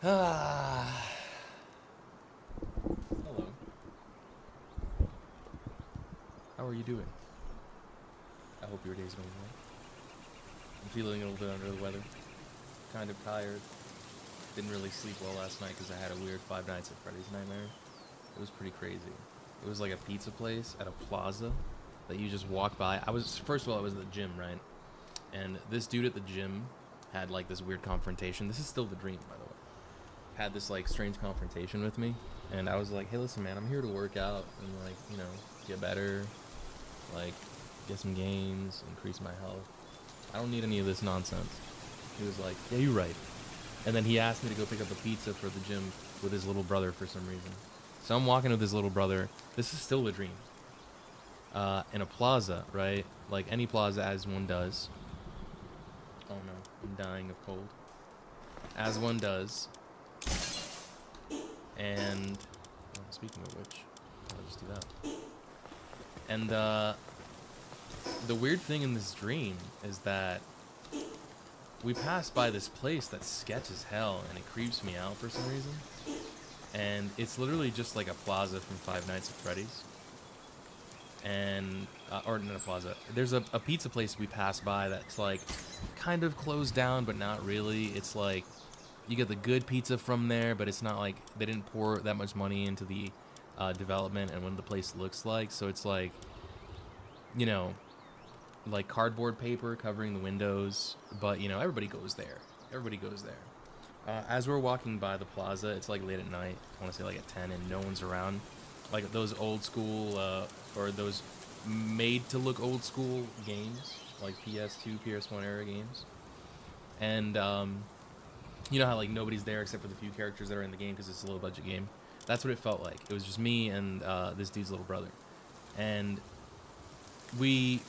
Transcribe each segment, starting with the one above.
Ah. Hello. How are you doing? I hope your day's going well. I'm feeling a little bit under the weather. Kind of tired. Didn't really sleep well last night because I had a weird Five Nights at Freddy's nightmare. It was pretty crazy. It was like a pizza place at a plaza that you just walk by. First of all, I was at the gym, right? And this dude at the gym had like this weird confrontation. This is still the dream, by the way. Had this like strange confrontation with me, and I was like, hey, listen, man, I'm here to work out and like, you know, get better, like get some gains, increase my health. I don't need any of this nonsense. He was like, yeah, you're right. And then he asked me to go pick up a pizza for the gym with his little brother for some reason. So I'm walking with his little brother. This is still a dream. In a plaza, right? Like any plaza, as one does. Oh no, I'm dying of cold. As one does. And well, speaking of which, I'll just do that. And the weird thing in this dream is that we passed by this place that's sketch as hell, and it creeps me out for some reason. And it's literally just like a plaza from Five Nights at Freddy's. And or not a plaza. There's a pizza place we passed by that's like kind of closed down, but not really. It's like you get the good pizza from there, but it's not like they didn't pour that much money into the development and what the place looks like. So it's like, you know, like cardboard paper covering the windows. But, you know, everybody goes there. Everybody goes there. As we're walking by the plaza, it's like late at night. I want to say like at 10, and no one's around. Like those old school or those made to look old school games, like PS2, PS1 era games. And you know how like nobody's there except for the few characters that are in the game because it's a low budget game. That's what it felt like. It was just me and this dude's little brother. And the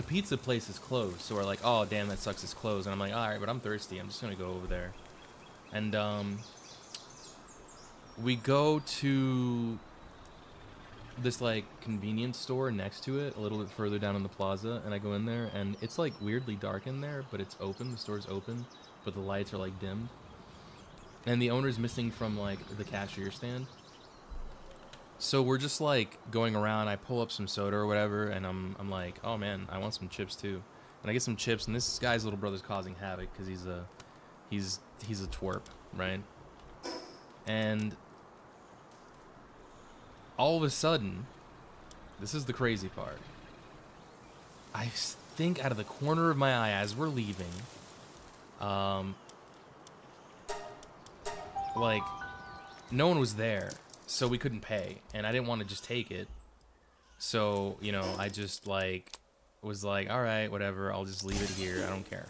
pizza place is closed, so we're like, oh damn, that sucks, it's closed. And I'm like, all right, but I'm thirsty, I'm just gonna go over there. And we go to this like convenience store next to it, a little bit further down in the plaza, and I go in there, and it's like weirdly dark in there, but it's open, the store's open, but the lights are like dimmed. And the owner's missing from like the cashier stand. So we're just like going around, I pull up some soda or whatever, and I'm like, oh man, I want some chips too. And I get some chips, and this guy's little brother's causing havoc because he's a twerp, right? And all of a sudden, this is the crazy part. I think out of the corner of my eye as we're leaving, like, no one was there, so we couldn't pay, and I didn't want to just take it. So, you know, I just, like, was like, all right, whatever, I'll just leave it here, I don't care.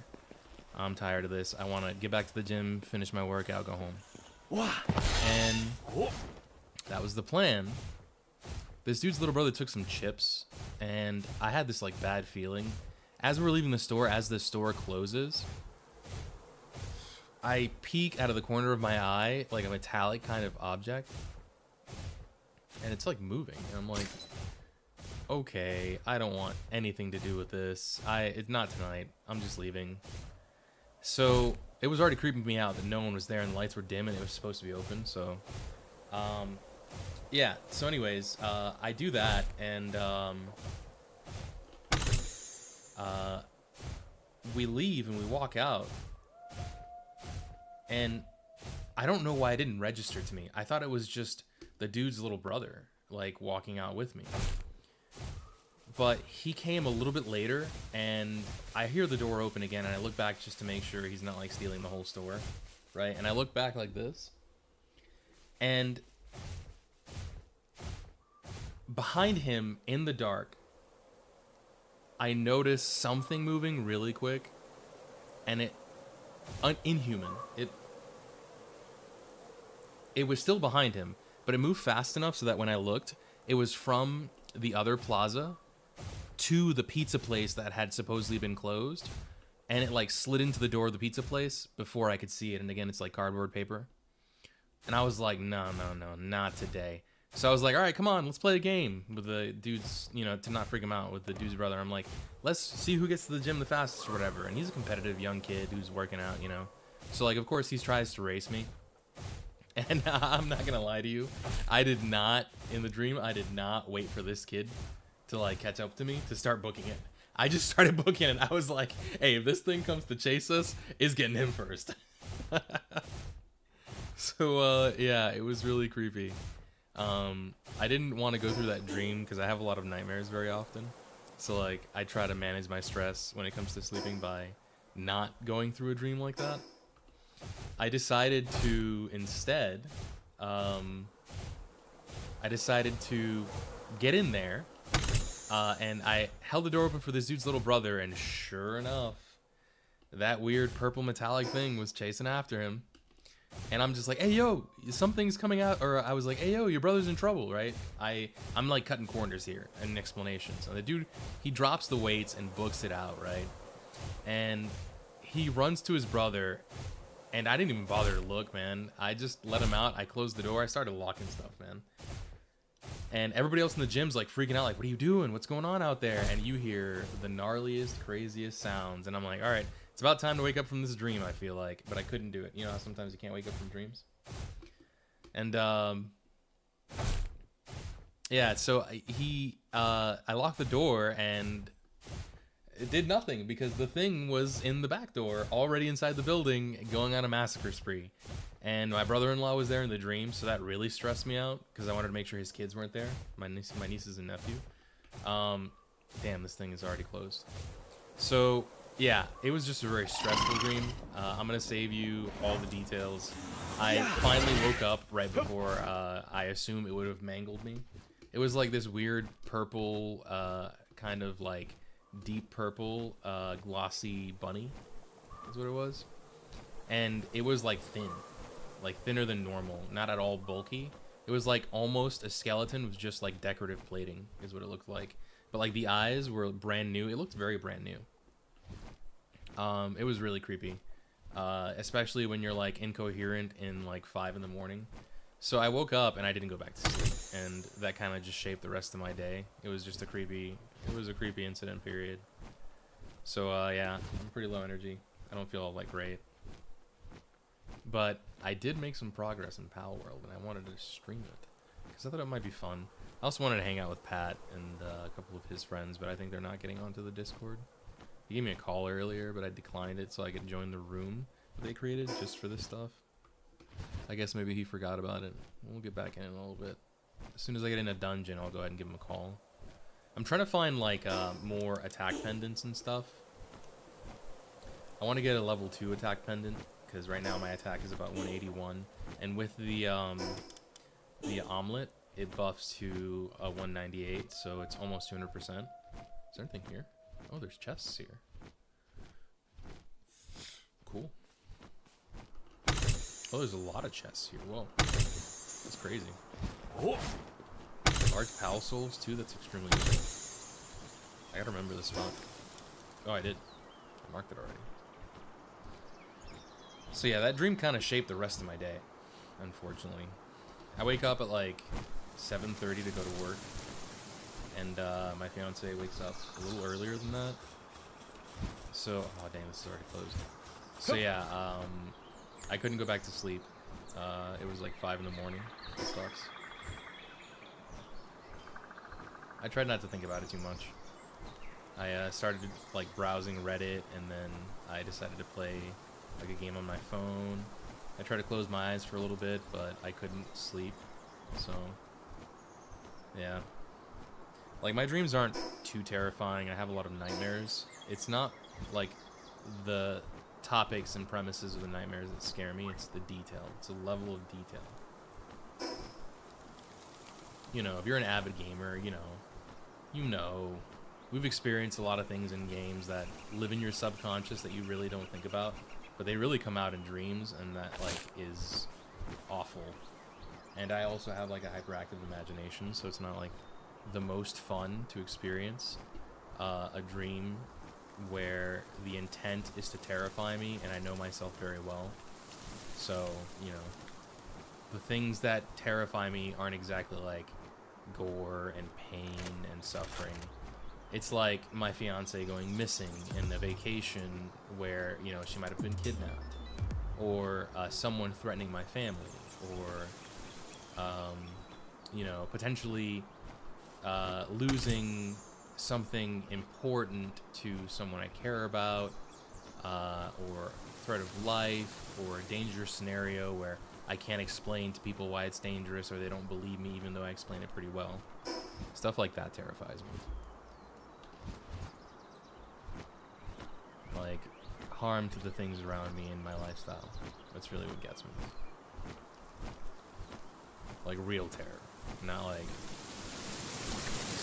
I'm tired of this. I want to get back to the gym, finish my workout, go home. And that was the plan. This dude's little brother took some chips, and I had this, like, bad feeling. As we're leaving the store, as the store closes, I peek out of the corner of my eye, like a metallic kind of object, and it's, like, moving. And I'm like, okay, I don't want anything to do with this. It's not tonight. I'm just leaving. So it was already creeping me out that no one was there and the lights were dim and it was supposed to be open. So, yeah. So anyways, I do that, and we leave and we walk out. And I don't know why it didn't register to me. I thought it was just the dude's little brother, like, walking out with me. But he came a little bit later, and I hear the door open again, and I look back just to make sure he's not, like, stealing the whole store, right? And I look back like this, and behind him, in the dark, I notice something moving really quick, and inhuman. It was still behind him, but it moved fast enough so that when I looked, it was from the other plaza to the pizza place that had supposedly been closed, and it like slid into the door of the pizza place before I could see it. And again, it's like cardboard paper, and I was like, no, not today. So I was like, all right, come on, let's play a game with the dudes, you know, to not freak him out, with the dude's brother. I'm like, let's see who gets to the gym the fastest or whatever. And he's a competitive young kid who's working out, you know. So like, of course he tries to race me, And I'm not gonna lie to you, I did not, in the dream, I did not wait for this kid to like catch up to me to start booking it. I just started booking it. I was like, hey, if this thing comes to chase us, it's getting him first. So yeah, it was really creepy. I didn't want to go through that dream because I have a lot of nightmares very often. So like I try to manage my stress when it comes to sleeping by not going through a dream like that. I decided to instead, I decided to get in there, and I held the door open for this dude's little brother, and sure enough, that weird purple metallic thing was chasing after him. And I'm just like, hey, yo, something's coming out. Or I was like, hey, yo, your brother's in trouble, right? I'm like cutting corners here and explanations. So the dude, he drops the weights and books it out, right? And he runs to his brother. And I didn't even bother to look, man. I just let him out. I closed the door. I started locking stuff, man. And everybody else in the gym's like freaking out, like, what are you doing? What's going on out there? And you hear the gnarliest, craziest sounds. And I'm like, all right, it's about time to wake up from this dream, I feel like. But I couldn't do it. You know how sometimes you can't wake up from dreams? And, yeah, so I locked the door and it did nothing because the thing was in the back door, already inside the building, going on a massacre spree. And my brother-in-law was there in the dream, so that really stressed me out because I wanted to make sure his kids weren't there, my nieces and nephew. Damn, this thing is already closed. So yeah, it was just a very stressful dream. I'm gonna save you all the details. I finally woke up right before I assume it would have mangled me. It was like this weird purple, kind of like deep purple, glossy bunny is what it was. And it was like thin, like thinner than normal, not at all bulky. It was like almost a skeleton with just like decorative plating is what it looked like. But like the eyes were brand new. It looked very brand new. It was really creepy, especially when you're like incoherent in like 5 in the morning. So I woke up and I didn't go back to sleep, and that kind of just shaped the rest of my day. It was just a creepy incident period. So yeah, I'm pretty low energy. I don't feel like great. But I did make some progress in Pal World, and I wanted to stream it because I thought it might be fun. I also wanted to hang out with Pat and a couple of his friends, but I think they're not getting onto the Discord. He gave me a call earlier, but I declined it so I could join the room that they created just for this stuff. I guess maybe he forgot about it. We'll get back in a little bit. As soon as I get in a dungeon, I'll go ahead and give him a call. I'm trying to find like more attack pendants and stuff. I want to get a level 2 attack pendant because right now my attack is about 181, and with the omelet, it buffs to 198, so it's almost 200%. Is there anything here? Oh, there's chests here. Cool. Oh, there's a lot of chests here. Whoa. That's crazy. Oh. Large pal souls, too. That's extremely useful. I gotta remember this spot. Oh, I did. I marked it already. So yeah, that dream kind of shaped the rest of my day, unfortunately. I wake up at like 7:30 to go to work. And my fiance wakes up a little earlier than that. So, oh dang, this is already closed. So yeah, I couldn't go back to sleep. It was like 5 in the morning. It sucks. I tried not to think about it too much. I started like browsing Reddit, and then I decided to play like a game on my phone. I tried to close my eyes for a little bit, but I couldn't sleep. So, yeah. Like, my dreams aren't too terrifying. I have a lot of nightmares. It's not, like, the topics and premises of the nightmares that scare me. It's the detail. It's a level of detail. You know, if you're an avid gamer, you know, we've experienced a lot of things in games that live in your subconscious that you really don't think about. But they really come out in dreams, and that, like, is awful. And I also have, like, a hyperactive imagination, so it's not, like, the most fun to experience a dream where the intent is to terrify me, and I know myself very well. So, you know, the things that terrify me aren't exactly like gore and pain and suffering. It's like my fiance going missing in a vacation where, you know, she might have been kidnapped, or someone threatening my family, or you know, potentially losing something important to someone I care about, or threat of life, or a dangerous scenario where I can't explain to people why it's dangerous, or they don't believe me even though I explain it pretty well. Stuff like that terrifies me. Like, harm to the things around me and my lifestyle. That's really what gets me. Like real terror, not like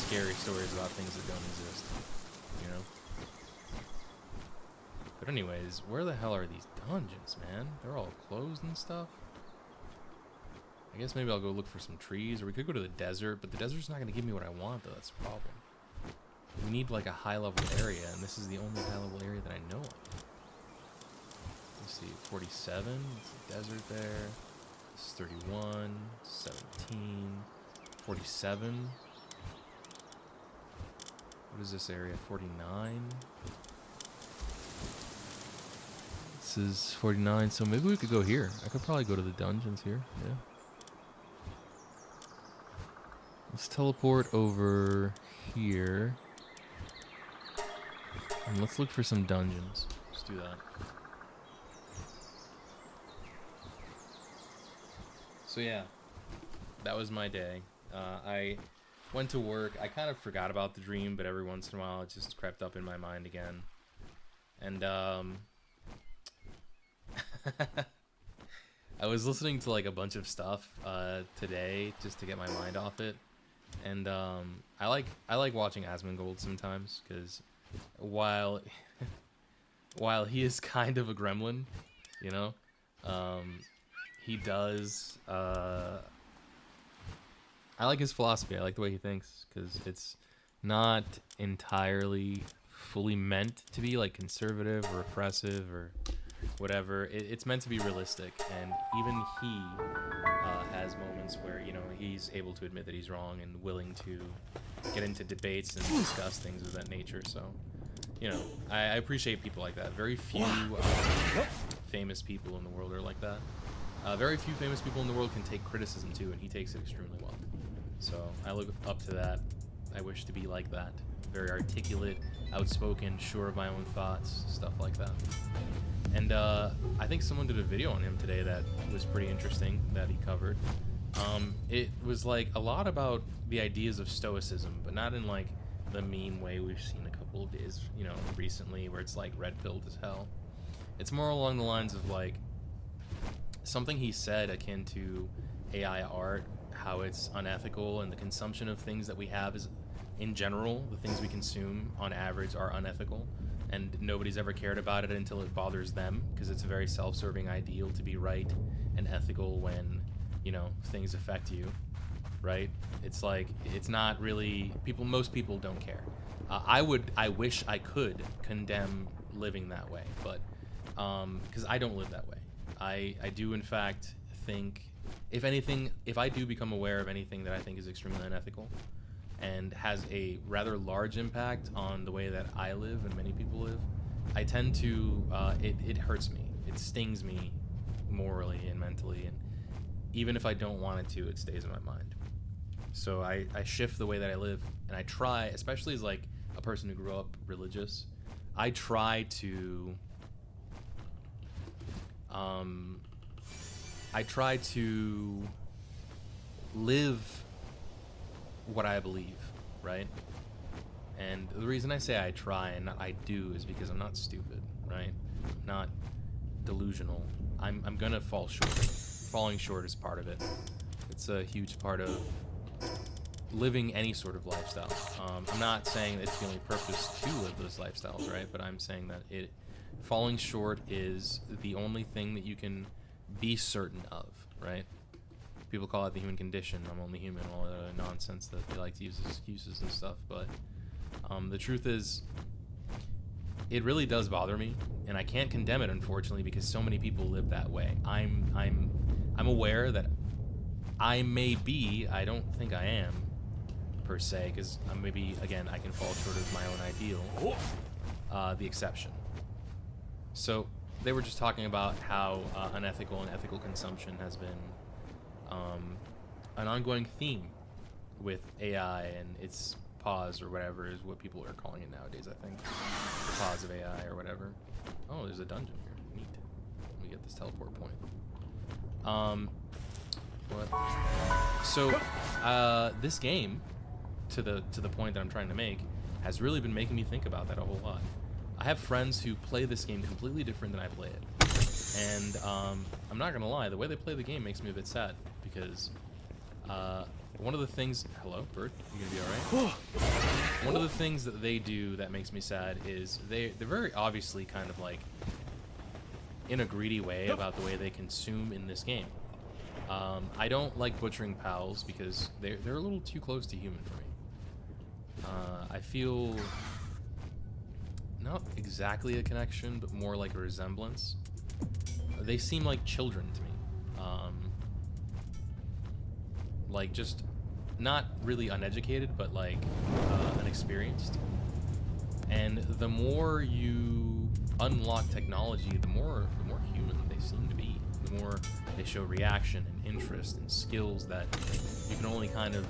scary stories about things that don't exist, you know? But anyways, where the hell are these dungeons, man? They're all closed and stuff. I guess maybe I'll go look for some trees, or we could go to the desert, but the desert's not going to give me what I want, though. That's the problem. We need like a high-level area, and this is the only high-level area that I know of. Let's see, 47, it's a desert there. This is 31, 17, 47. What is this area? 49. This is 49, so maybe we could go here. I could probably go to the dungeons here, yeah. Let's teleport over here. And let's look for some dungeons. Let's do that. So yeah, that was my day. I went to work. I kind of forgot about the dream, but every once in a while it just crept up in my mind again. And I was listening to like a bunch of stuff today just to get my mind off it. And I like watching Asmongold sometimes, because while he is kind of a gremlin, you know, he does. I like his philosophy. I like the way he thinks, because it's not entirely fully meant to be like conservative or oppressive or whatever. It's meant to be realistic, and even he has moments where, you know, he's able to admit that he's wrong and willing to get into debates and discuss things of that nature. So, you know, I appreciate people like that. Very few famous people in the world are like that. Very few famous people in the world can take criticism too, and he takes it extremely well. So I look up to that. I wish to be like that. Very articulate, outspoken, sure of my own thoughts, stuff like that. And I think someone did a video on him today that was pretty interesting that he covered. It was like a lot about the ideas of stoicism, but not in like the mean way we've seen a couple of days, you know, recently, where it's like red-pilled as hell. It's more along the lines of like something he said akin to AI art, how it's unethical, and the consumption of things that we have is, in general, the things we consume on average are unethical, and nobody's ever cared about it until it bothers them, because it's a very self-serving ideal to be right and ethical when, you know, things affect you, right? It's like, it's not really, most people don't care. I wish I could condemn living that way, but because I don't live that way. I do in fact think, if anything, if I do become aware of anything that I think is extremely unethical and has a rather large impact on the way that I live and many people live, I tend to, it hurts me. It stings me morally and mentally, and even if I don't want it to, it stays in my mind. So I shift the way that I live, and I try, especially as like a person who grew up religious, I try to live what I believe, right? And the reason I say I try and not I do is because I'm not stupid, right? I'm not delusional. I'm gonna fall short. Falling short is part of it. It's a huge part of living any sort of lifestyle. I'm not saying it's the only purpose to live those lifestyles, right? But I'm saying that falling short is the only thing that you can be certain of, right? People call it the human condition. I'm only human, all the nonsense that they like to use as excuses and stuff. But the truth is, it really does bother me, and I can't condemn it, unfortunately, because so many people live that way. I'm aware that I may be, I don't think I am, per se, because maybe, again, I can fall short of my own ideal, the exception. So they were just talking about how unethical and ethical consumption has been an ongoing theme with AI and its pause or whatever is what people are calling it nowadays, I think. The pause of AI or whatever. Oh, there's a dungeon here. Neat. Let me get this teleport point. What? So, this game, to the point that I'm trying to make, has really been making me think about that a whole lot. I have friends who play this game completely different than I play it. And I'm not gonna lie, the way they play the game makes me a bit sad, because one of the things... Hello, bird? You gonna be alright? One of the things that they do that makes me sad is they're very obviously kind of like in a greedy way about the way they consume in this game. I don't like butchering pals because they're a little too close to human for me. I feel not exactly a connection, but more like a resemblance. They seem like children to me. Like just not really uneducated, but like unexperienced. And the more you unlock technology, the more human they seem to be. The more they show reaction and interest and skills that you can only kind of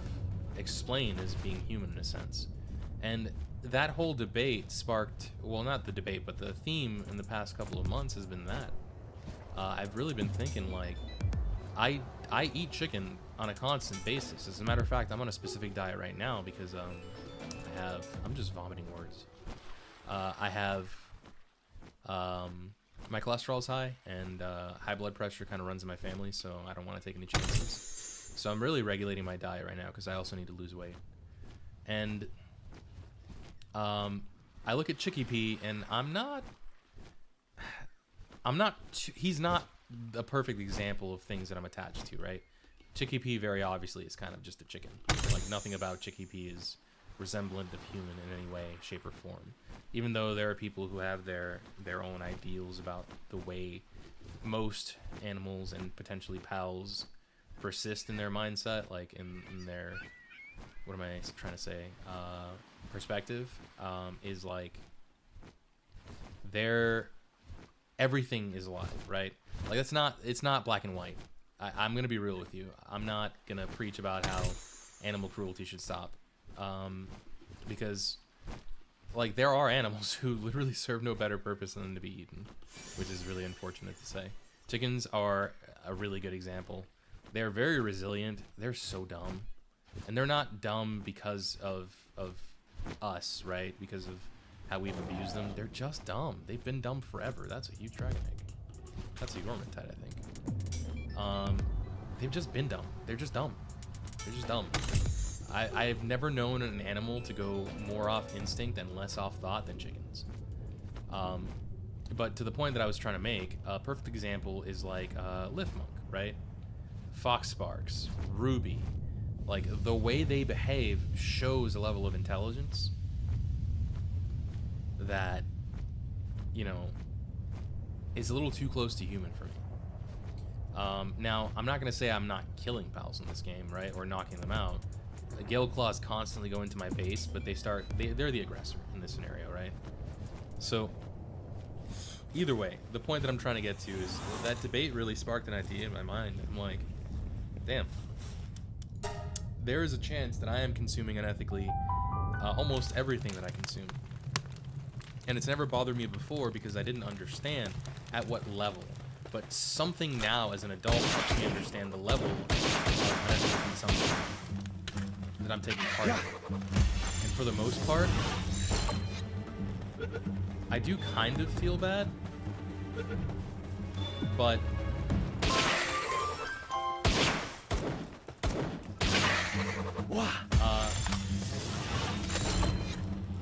explain as being human in a sense. And that whole debate sparked, well, not the debate, but the theme in the past couple of months has been that. I've really been thinking, like, I eat chicken on a constant basis. As a matter of fact, I'm on a specific diet right now because I'm just vomiting words. I have, my cholesterol is high, and high blood pressure kind of runs in my family, so I don't want to take any chances. So I'm really regulating my diet right now because I also need to lose weight. And I look at Chicky P, and he's not a perfect example of things that I'm attached to, right? Chicky P very obviously is kind of just a chicken. Like, nothing about Chicky P is resemblant of human in any way, shape, or form. Even though there are people who have their own ideals about the way most animals and potentially pals persist in their mindset, like in their, what am I trying to say, perspective, is like everything is alive, right? Like, it's not black and white. I'm gonna be real with you. I'm not gonna preach about how animal cruelty should stop, because like there are animals who literally serve no better purpose than to be eaten, which is really unfortunate to say. Chickens are a really good example. They're very resilient. They're so dumb, and they're not dumb because of us, right? Because of how we've abused them. They're just dumb. They've been dumb forever. That's a huge dragon egg. That's a Yormantide, I think. They've just been dumb. They're just dumb. They're just dumb. I've never known an animal to go more off instinct and less off thought than chickens. But to the point that I was trying to make, a perfect example is like Liftmonk, right? Foxsparks, Ruby. Like, the way they behave shows a level of intelligence that, you know, is a little too close to human for me. Now, I'm not going to say I'm not killing pals in this game, right? Or knocking them out. The Gale Claws constantly go into my base, but they're the aggressor in this scenario, right? So, either way, the point that I'm trying to get to is that debate really sparked an idea in my mind. I'm like, damn. There is a chance that I am consuming unethically almost everything that I consume. And it's never bothered me before because I didn't understand at what level. But something now as an adult helps me understand the level of unethical consumption that I'm taking part in. And for the most part, I do kind of feel bad, but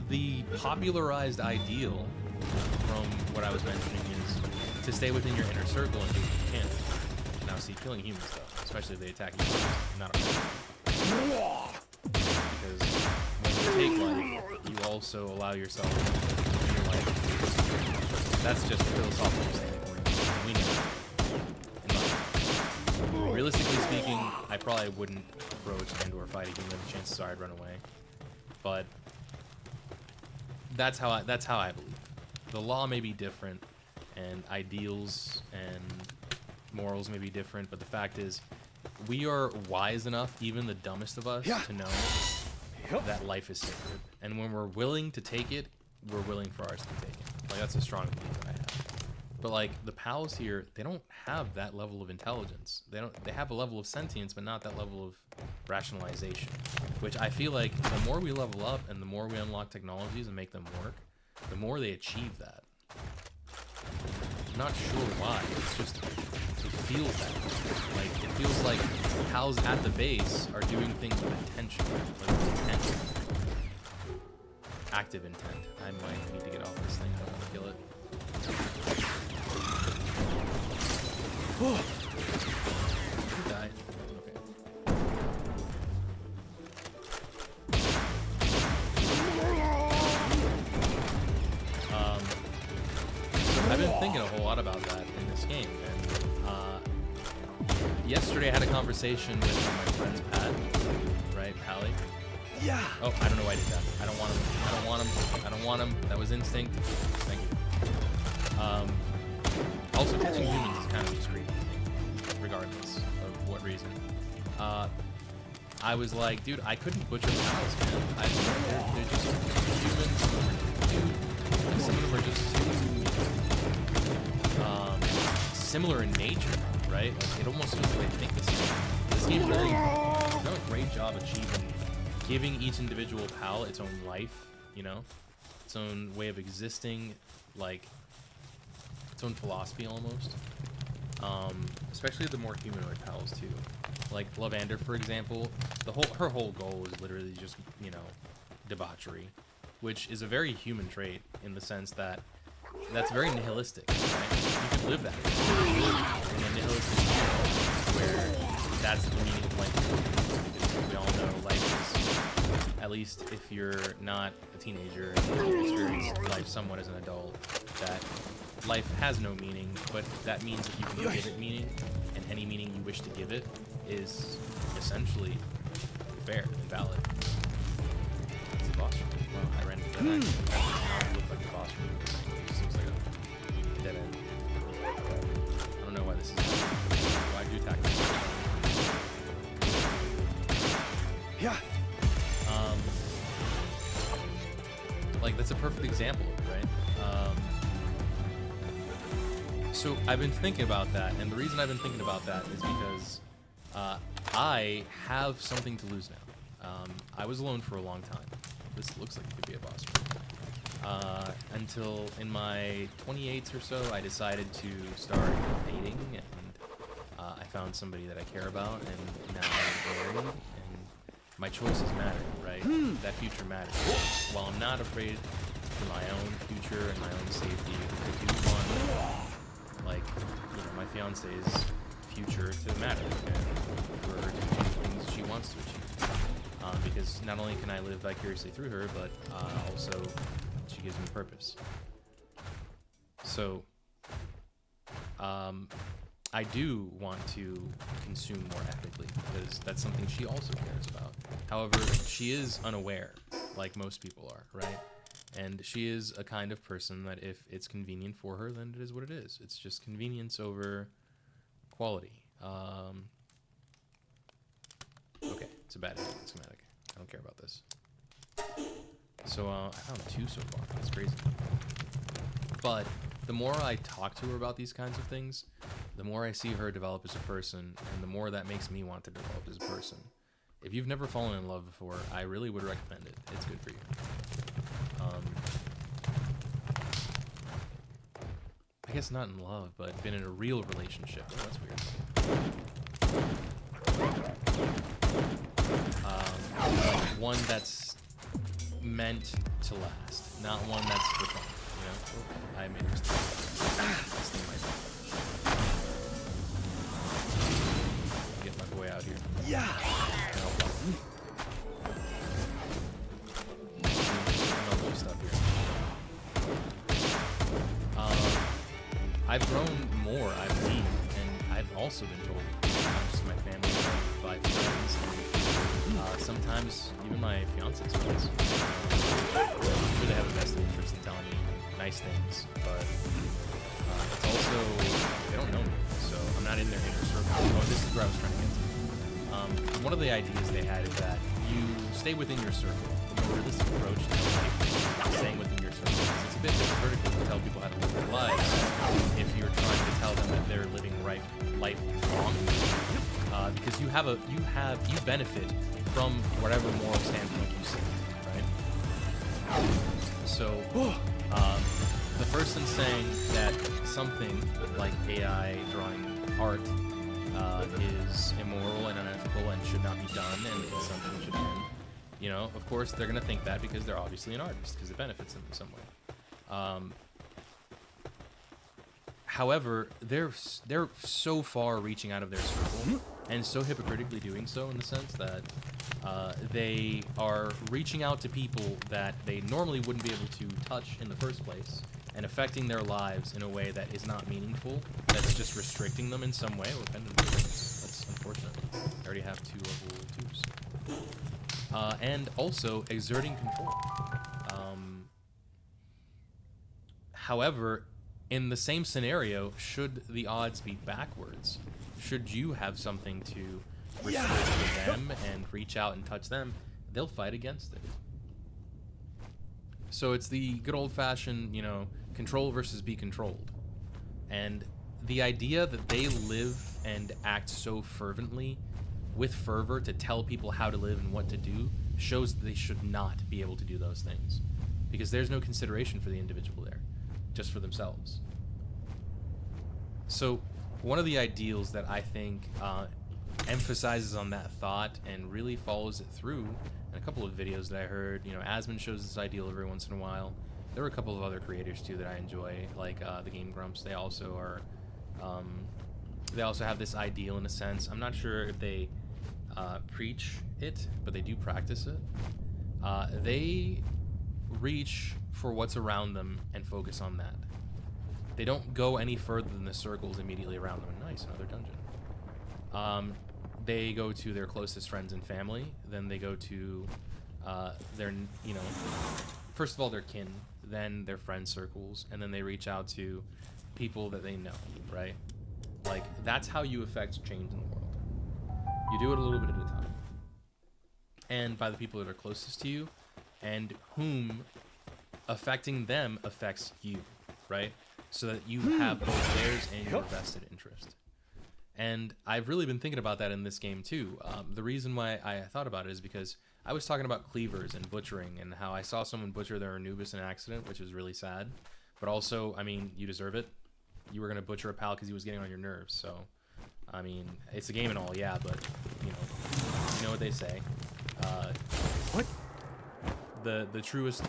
the popularized ideal from what I was mentioning is to stay within your inner circle and do what you can. Now, see, killing humans, though, especially if they attack you, not a problem. Because when you take life, you also allow yourself to feel like that's just a philosophical standpoint. We know. Realistically speaking, I probably wouldn't approach and/or fight a human. The chances are I'd run away. But that's how I believe. The law may be different, and ideals and morals may be different, but the fact is, we are wise enough, even the dumbest of us, to know that life is sacred. And when we're willing to take it, we're willing for ours to be taken. Like, that's a strong belief that I have. But like the pals here, they don't have that level of intelligence. They have a level of sentience, but not that level of rationalization. Which I feel like the more we level up and the more we unlock technologies and make them work, the more they achieve that. I'm not sure why. It's just, it feels that way. Like, it feels like pals at the base are doing things with intention. Like intent. Active intent. I might need to get off this thing. I don't want to kill it. Died. Okay. So I've been thinking a whole lot about that in this game, and yesterday I had a conversation with my friend's Pat, right, Pally? Yeah. Oh, I don't know why I did that. I don't want him. I don't want him. I don't want him. That was instinct. Thank you. Also, catching humans is kind of just creepy, regardless of what reason. I was like, dude, I couldn't butcher the pals, man. They're just humans. Some of them are just similar in nature, right? Like, it almost feels like they think the same. This game really done a great job achieving, giving each individual pal its own life, you know, its own way of existing, like its own philosophy almost. Especially the more humanoid pals too. Like Lavander, for example, her whole goal is literally just, you know, debauchery, which is a very human trait in the sense that that's very nihilistic. Right? You can live that in a nihilistic world where that's the meaning of life. Because we all know life is, at least if you're not a teenager and you experience life somewhat as an adult, that life has no meaning, but that means that you can give it meaning, and any meaning you wish to give it is essentially fair and valid. It's the boss room. Well, I ran into that. It does not look like the boss room. It just looks like a dead end. I don't know why this is. Why do attack this? Yeah. Like, that's a perfect example of it, right? So I've been thinking about that, and the reason I've been thinking about that is because I have something to lose now. I was alone for a long time. This looks like it could be a boss room. Until in my 28s or so, I decided to start dating, and I found somebody that I care about, and now I'm married, and my choices matter, right? That future matters. While I'm not afraid for my own future and my own safety, I do want, like, you know, my fiance's future to matter, and for her to achieve things she wants to achieve. Because not only can I live vicariously through her, but also she gives me purpose. So, I do want to consume more ethically, because that's something she also cares about. However, she is unaware, like most people are, right? And she is a kind of person that if it's convenient for her, then it is what it is. It's just convenience over quality. Okay, it's a bad schematic. I don't care about this. So I found 2 so far. That's crazy. But the more I talk to her about these kinds of things, the more I see her develop as a person, and the more that makes me want to develop as a person. If you've never fallen in love before, I really would recommend it. It's good for you. I guess not in love, but been in a real relationship. Oh, that's weird. One that's meant to last, not one that's for fun, you know? Oh, I'm interested. This thing might get my way out here. Yeah! Stuff here. I've grown more, I believe, and I've also been told, not just my family, but by friends, and sometimes even my fiance's friends. I'm sure they have a vested interest in telling me nice things, but it's also, they don't know me, so I'm not in their inner circle. Oh, this is where I was trying to get to. one of the ideas they had is that you stay within your circle. The more realistic approach to staying within your circle. It's a bit hypocritical to tell people how to live their lives if you're trying to tell them that they're living life wrong. Because you benefit from whatever moral standpoint you see, right? So, the person saying that something like AI drawing art is immoral and unethical and should not be done and something should end, you know, of course they're going to think that because they're obviously an artist, because it benefits them in some way. However, they're so far reaching out of their circle and so hypocritically doing so in the sense that they are reaching out to people that they normally wouldn't be able to touch in the first place and affecting their lives in a way that is not meaningful, that's just restricting them in some way. That's unfortunate. I already have 2 level 2s. And also exerting control. However, in the same scenario, should the odds be backwards, should you have something to restrict them and reach out and touch them, they'll fight against it. So it's the good old-fashioned, you know, control versus be controlled. And the idea that they live and act so fervently, with fervor, to tell people how to live and what to do, shows that they should not be able to do those things. Because there's no consideration for the individual there, just for themselves. So one of the ideals that I think emphasizes on that thought and really follows it through, in a couple of videos that I heard, you know, Asmon shows this ideal every once in a while. There were a couple of other creators too that I enjoy, like the Game Grumps. They also are, they also have this ideal in a sense. I'm not sure if they preach it, but they do practice it. They reach for what's around them and focus on that. They don't go any further than the circles immediately around them. Nice, another dungeon. They go to their closest friends and family. Then they go to their, you know, first of all their kin, then their friend circles, and then they reach out to people that they know, right? Like, that's how you affect change in the world. You do it a little bit at a time. And by the people that are closest to you, and whom affecting them affects you, right? So that you have both theirs and your vested interest. And I've really been thinking about that in this game too. The reason why I thought about it is because I was talking about cleavers and butchering and how I saw someone butcher their Anubis in an accident, which was really sad. But also, I mean, you deserve it. You were going to butcher a pal because he was getting on your nerves. So, I mean, it's a game and all, yeah, but, you know what they say. What? The truest...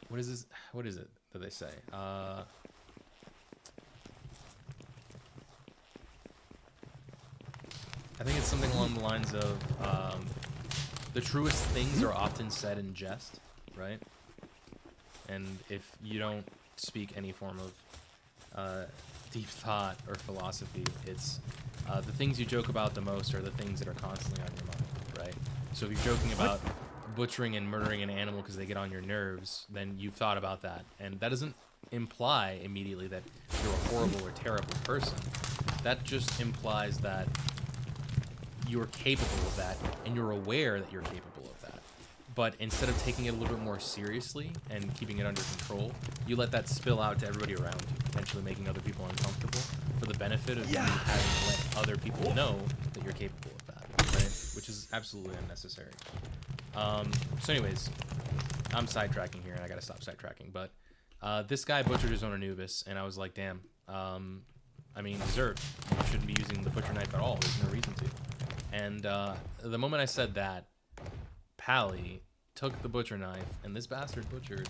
What is this? What is it that they say? I think it's something along the lines of the truest things are often said in jest, right? And if you don't speak any form of deep thought or philosophy, it's the things you joke about the most are the things that are constantly on your mind, right? So if you're joking about butchering and murdering an animal because they get on your nerves, then you've thought about that. And that doesn't imply immediately that you're a horrible or terrible person. That just implies that you're capable of that, and you're aware that you're capable of that. But instead of taking it a little bit more seriously and keeping it under control, you let that spill out to everybody around you, potentially making other people uncomfortable for the benefit of you having to let other people know that you're capable of that, right? Which is absolutely unnecessary. So anyways, I'm sidetracking here, and I gotta stop sidetracking, but this guy butchered his own Anubis, and I was like, damn, I mean, deserved. You shouldn't be using the butcher knife at all. There's no reason to. And the moment I said that, Pally took the butcher knife, and this bastard butchered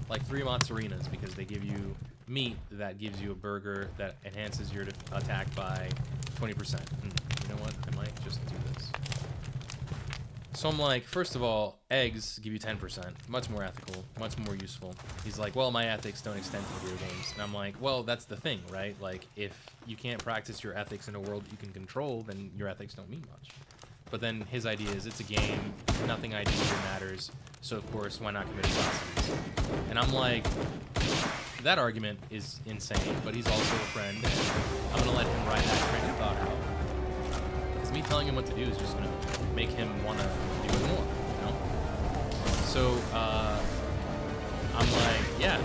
like 3 Mozzarinas because they give you meat that gives you a burger that enhances your attack by 20%. And you know what? I might just do this. So I'm like, first of all, eggs give you 10%. Much more ethical, much more useful. He's like, well, my ethics don't extend to video games. And I'm like, well, that's the thing, right? Like, if you can't practice your ethics in a world that you can control, then your ethics don't mean much. But then his idea is it's a game, nothing I do here matters, so of course, why not commit atrocities? And I'm like, that argument is insane, but he's also a friend, and I'm gonna let him ride that train of thought out. because me telling him what to do is just gonna make him want to do it more, you know? So, I'm like, yeah,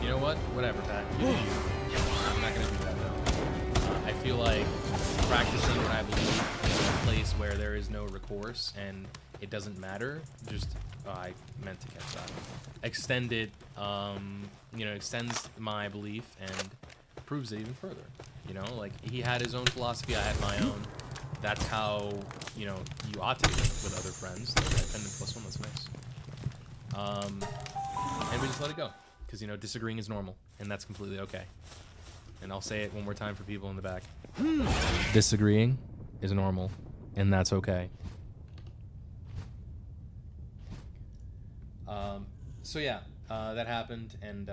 you know what? Whatever, Pat. You do you. I'm not gonna do that, though. I feel like practicing what I believe in a place where there is no recourse and it doesn't matter, just, I meant to catch that. Extend it, you know, extends my belief and proves it even further. You know, like, he had his own philosophy, I had my own. That's how, you know, you ought to do it with other friends. Like, attendant +1, that's nice. And we just let it go. Because, you know, disagreeing is normal, and that's completely okay. And I'll say it one more time for people in the back. Disagreeing is normal, and that's okay. So yeah, that happened, and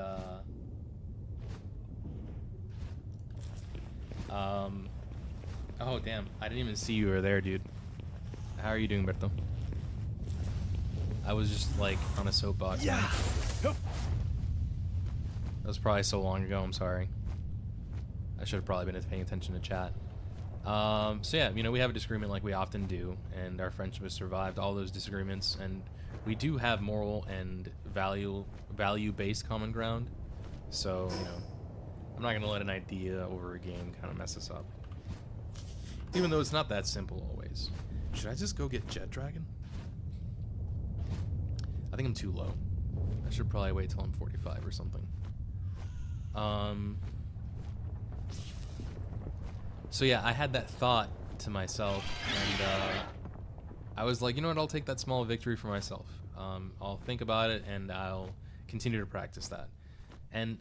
oh damn, I didn't even see you were there, dude. How are you doing, Berto? I was just like on a soapbox. Yeah. That was probably so long ago, I'm sorry. I should have probably been paying attention to chat. So yeah, you know, we have a disagreement like we often do, and our friendship has survived all those disagreements, and we do have moral and value-based common ground. So, you know, I'm not gonna let an idea over a game kind of mess us up. Even though it's not that simple always. Should I just go get Jet Dragon? I think I'm too low. I should probably wait till I'm 45 or something. So yeah, I had that thought to myself, and I was like, you know what, I'll take that small victory for myself. I'll think about it, and I'll continue to practice that. And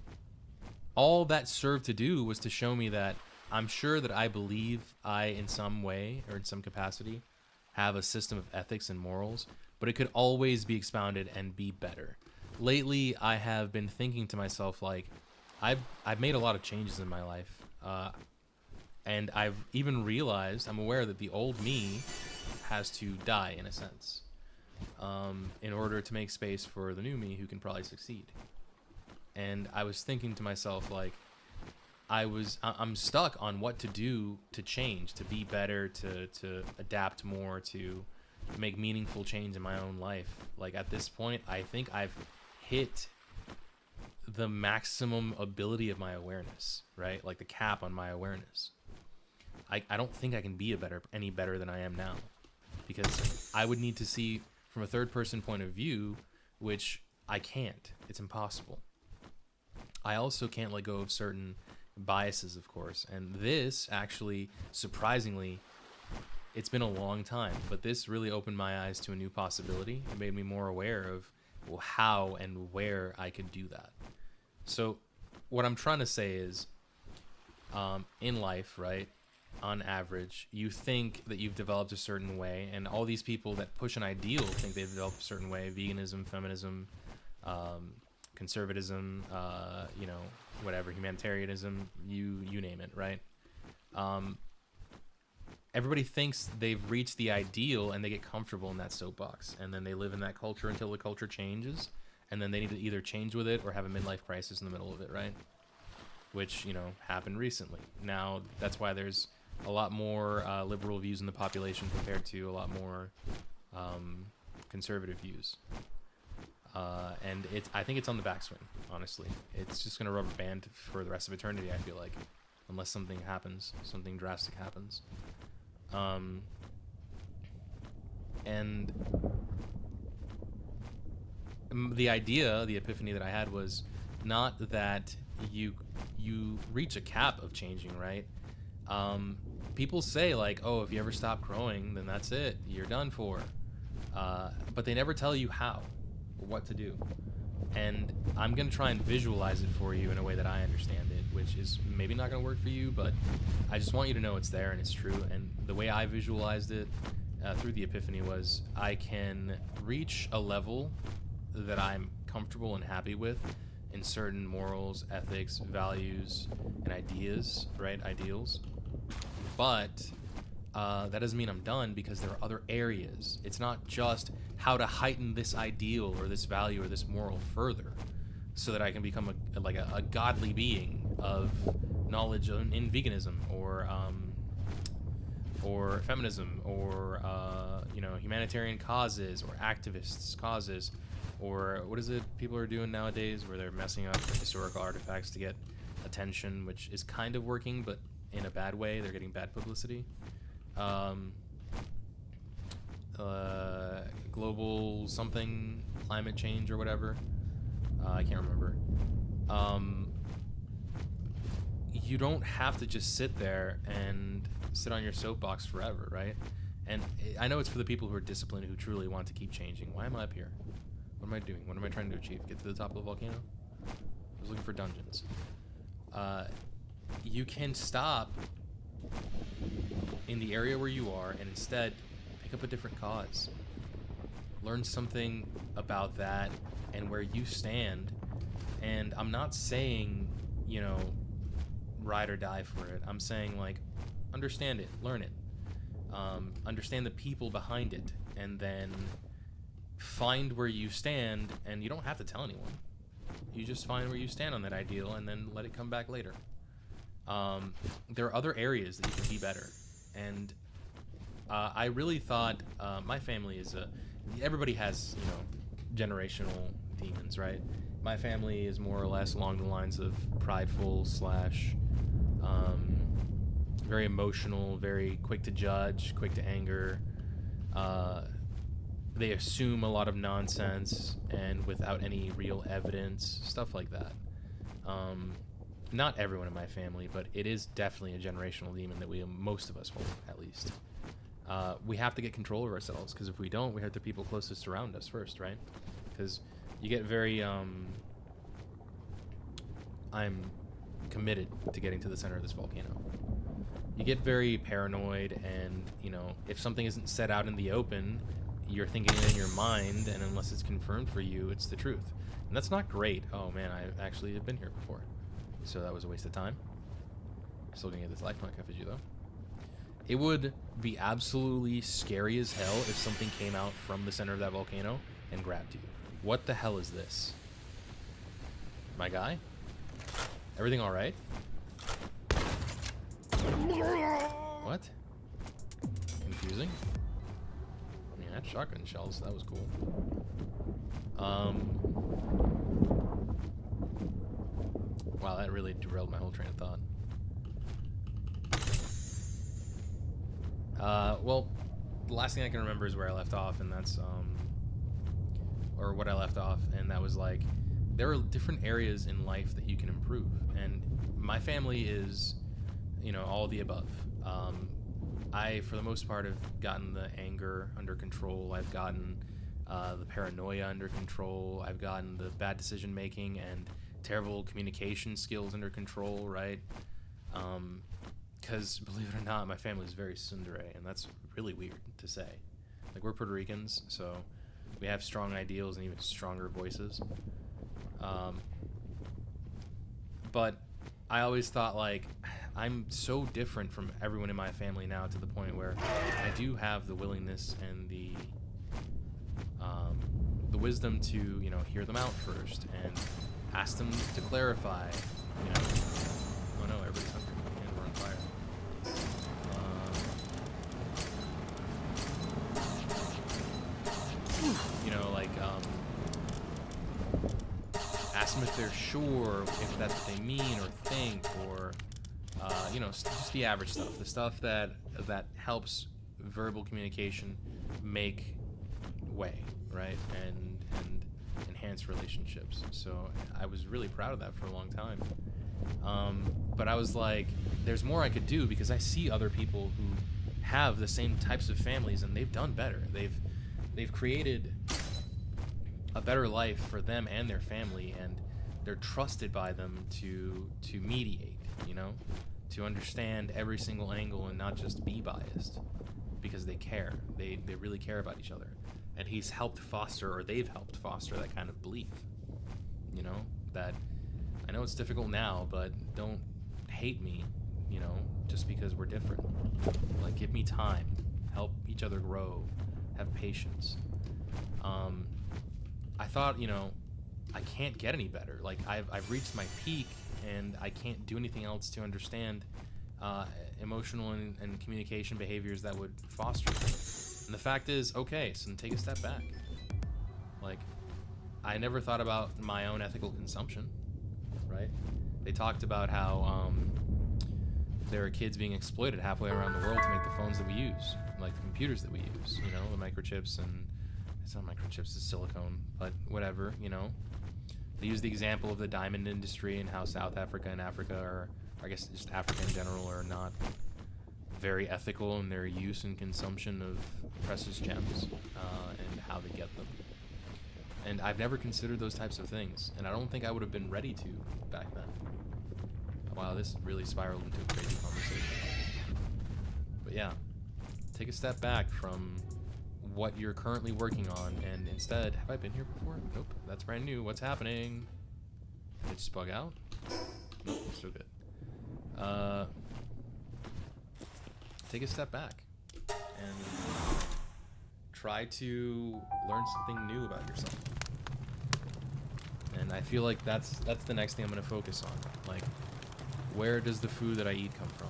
all that served to do was to show me that I'm sure that I believe I, in some way, or in some capacity, have a system of ethics and morals, but it could always be expounded and be better. Lately, I have been thinking to myself, like, I've made a lot of changes in my life, and I've even realized, I'm aware that the old me has to die, in a sense, in order to make space for the new me who can probably succeed. And I was thinking to myself, like, I'm stuck on what to do to change, to be better, to adapt more, to make meaningful change in my own life. Like, at this point, I think I've hit the maximum ability of my awareness, right? Like the cap on my awareness. I don't think I can be any better than I am now, because I would need to see from a third person point of view, which I can't. It's impossible. I also can't let go of certain biases, of course, and this actually, surprisingly, it's been a long time, but this really opened my eyes to a new possibility. It made me more aware of, well, how and where I could do that. So what I'm trying to say is, in life, right, on average, you think that you've developed a certain way, and all these people that push an ideal think they've developed a certain way: veganism, feminism, conservatism, you know, whatever, humanitarianism, you name it, right? Everybody thinks they've reached the ideal, and they get comfortable in that soapbox, and then they live in that culture until the culture changes, and then they need to either change with it or have a midlife crisis in the middle of it, right? Which, you know, happened recently. Now, that's why there's a lot more liberal views in the population compared to a lot more conservative views. And I think it's on the backswing, honestly. It's just going to rubber band for the rest of eternity, I feel like, unless something happens, something drastic happens. And the idea, the epiphany that I had was not that you reach a cap of changing, right? People say, like, oh, if you ever stop growing, then that's it, you're done for. But they never tell you how or what to do. And I'm going to try and visualize it for you in a way that I understand it, which is maybe not going to work for you, but I just want you to know it's there and it's true. And the way I visualized it through the epiphany was, I can reach a level that I'm comfortable and happy with in certain morals, ethics, values, and ideas, right? Ideals. But that doesn't mean I'm done, because there are other areas. It's not just how to heighten this ideal or this value or this moral further so that I can become a godly being of knowledge in veganism, or or feminism, or you know, humanitarian causes, or activists causes, or what is it people are doing nowadays where they're messing up historical artifacts to get attention, which is kind of working, but in a bad way. They're getting bad publicity. Global something, climate change or whatever. I can't remember. You don't have to just sit there and sit on your soapbox forever, right? And I know it's for the people who are disciplined, who truly want to keep changing. Why am I up here? What am I doing? What am I trying to achieve? Get to the top of the volcano? I was looking for dungeons. You can stop in the area where you are and instead pick up a different cause. Learn something about that and where you stand. And I'm not saying, you know, ride or die for it. I'm saying, like, understand it, learn it, understand the people behind it, and then find where you stand. And you don't have to tell anyone. You just find where you stand on that ideal and then let it come back later. There are other areas that you can be better. And I really thought my family is everybody has, you know, generational demons, right? My family is more or less along the lines of prideful slash very emotional, very quick to judge, quick to anger. They assume a lot of nonsense and without any real evidence, stuff like that. Not everyone in my family, but it is definitely a generational demon that most of us hold, at least. We have to get control of ourselves, because if we don't, we hurt the people closest around us first, right? Because you get very, I'm committed to getting to the center of this volcano. You get very paranoid, and, you know, if something isn't set out in the open, you're thinking it in your mind, and unless it's confirmed for you, it's the truth. And that's not great. Oh man, I actually have been here before. So that was a waste of time. Still gonna get this life point effigy though. It would be absolutely scary as hell if something came out from the center of that volcano and grabbed you. What the hell is this? My guy? Everything alright? What? Confusing? I mean, I had shotgun shells, so that was cool. Wow, that really derailed my whole train of thought. Well, the last thing I can remember is where I left off, and that's, or what I left off, and that was like, there are different areas in life that you can improve, and my family is, you know, all the above. I, for the most part, have gotten the anger under control. I've gotten the paranoia under control. I've gotten the bad decision making and terrible communication skills under control, right? Because, believe it or not, my family is very tsundere, and that's really weird to say. Like, we're Puerto Ricans, so we have strong ideals and even stronger voices. But I always thought, like, I'm so different from everyone in my family now, to the point where I do have the willingness and the wisdom to, you know, hear them out first and ask them to clarify, you know. Oh no, everybody's hungry and we're on fire. You know, like, ask them if they're sure if that's what they mean or think, or you know, just the average stuff, the stuff that helps verbal communication make way, right, and enhance relationships. So I was really proud of that for a long time. But I was like, there's more I could do, because I see other people who have the same types of families and they've done better. They've created a better life for them and their family, and they're trusted by them to mediate, you know, to understand every single angle and not just be biased, because they care. They really care about each other. And he's helped foster, or they've helped foster, that kind of belief, you know, that I know it's difficult now, but don't hate me, you know, just because we're different. Like, give me time, help each other grow, have patience. I thought, you know, I can't get any better. Like, I've reached my peak, and I can't do anything else to understand emotional and communication behaviors that would foster them. And the fact is, okay, so then take a step back. Like, I never thought about my own ethical consumption, right? They talked about how there are kids being exploited halfway around the world to make the phones that we use, like the computers that we use, you know, the microchips, and it's not microchips, it's silicone, but whatever, you know. They use the example of the diamond industry and how South Africa and Africa, or I guess just Africa in general, are not very ethical in their use and consumption of precious gems and how they get them. And I've never considered those types of things, and I don't think I would have been ready to back then. Wow, this really spiraled into a crazy conversation. But yeah, take a step back from what you're currently working on, and instead, have I been here before? Nope, that's brand new. What's happening? Did it just bug out? Nope, it's still good. Take a step back and try to learn something new about yourself. And I feel like that's the next thing I'm going to focus on. Like, where does the food that I eat come from?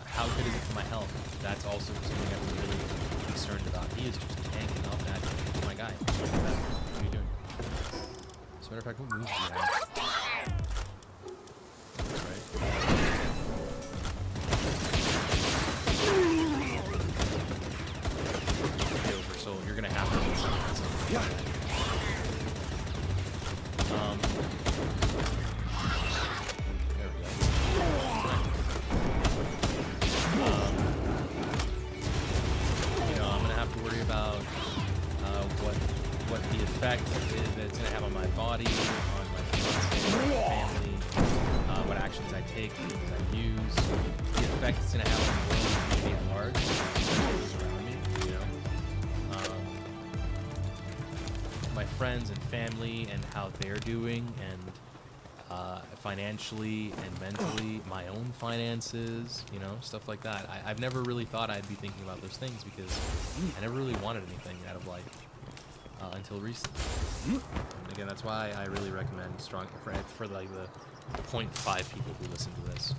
How good is it for my health? That's also something I'm really concerned about. He is just tanking up that. Oh my guy. What are you doing? As a matter of fact, what moves do you have? That's right. Okay, over, so you're gonna have to do something. Yeah. There we go. You know, I'm gonna have to worry about what the effect is that it's gonna have on my body, on my fiance, my family, what actions I take, things I use, the effect it's gonna have on the world and community at large, those around me, you know. My friends and family and how they're doing, and financially and mentally, my own finances, you know, stuff like that. I've never really thought I'd be thinking about those things because I never really wanted anything out of life until recently. And again, that's why I really recommend strong for like the 0.5 people who listen to this,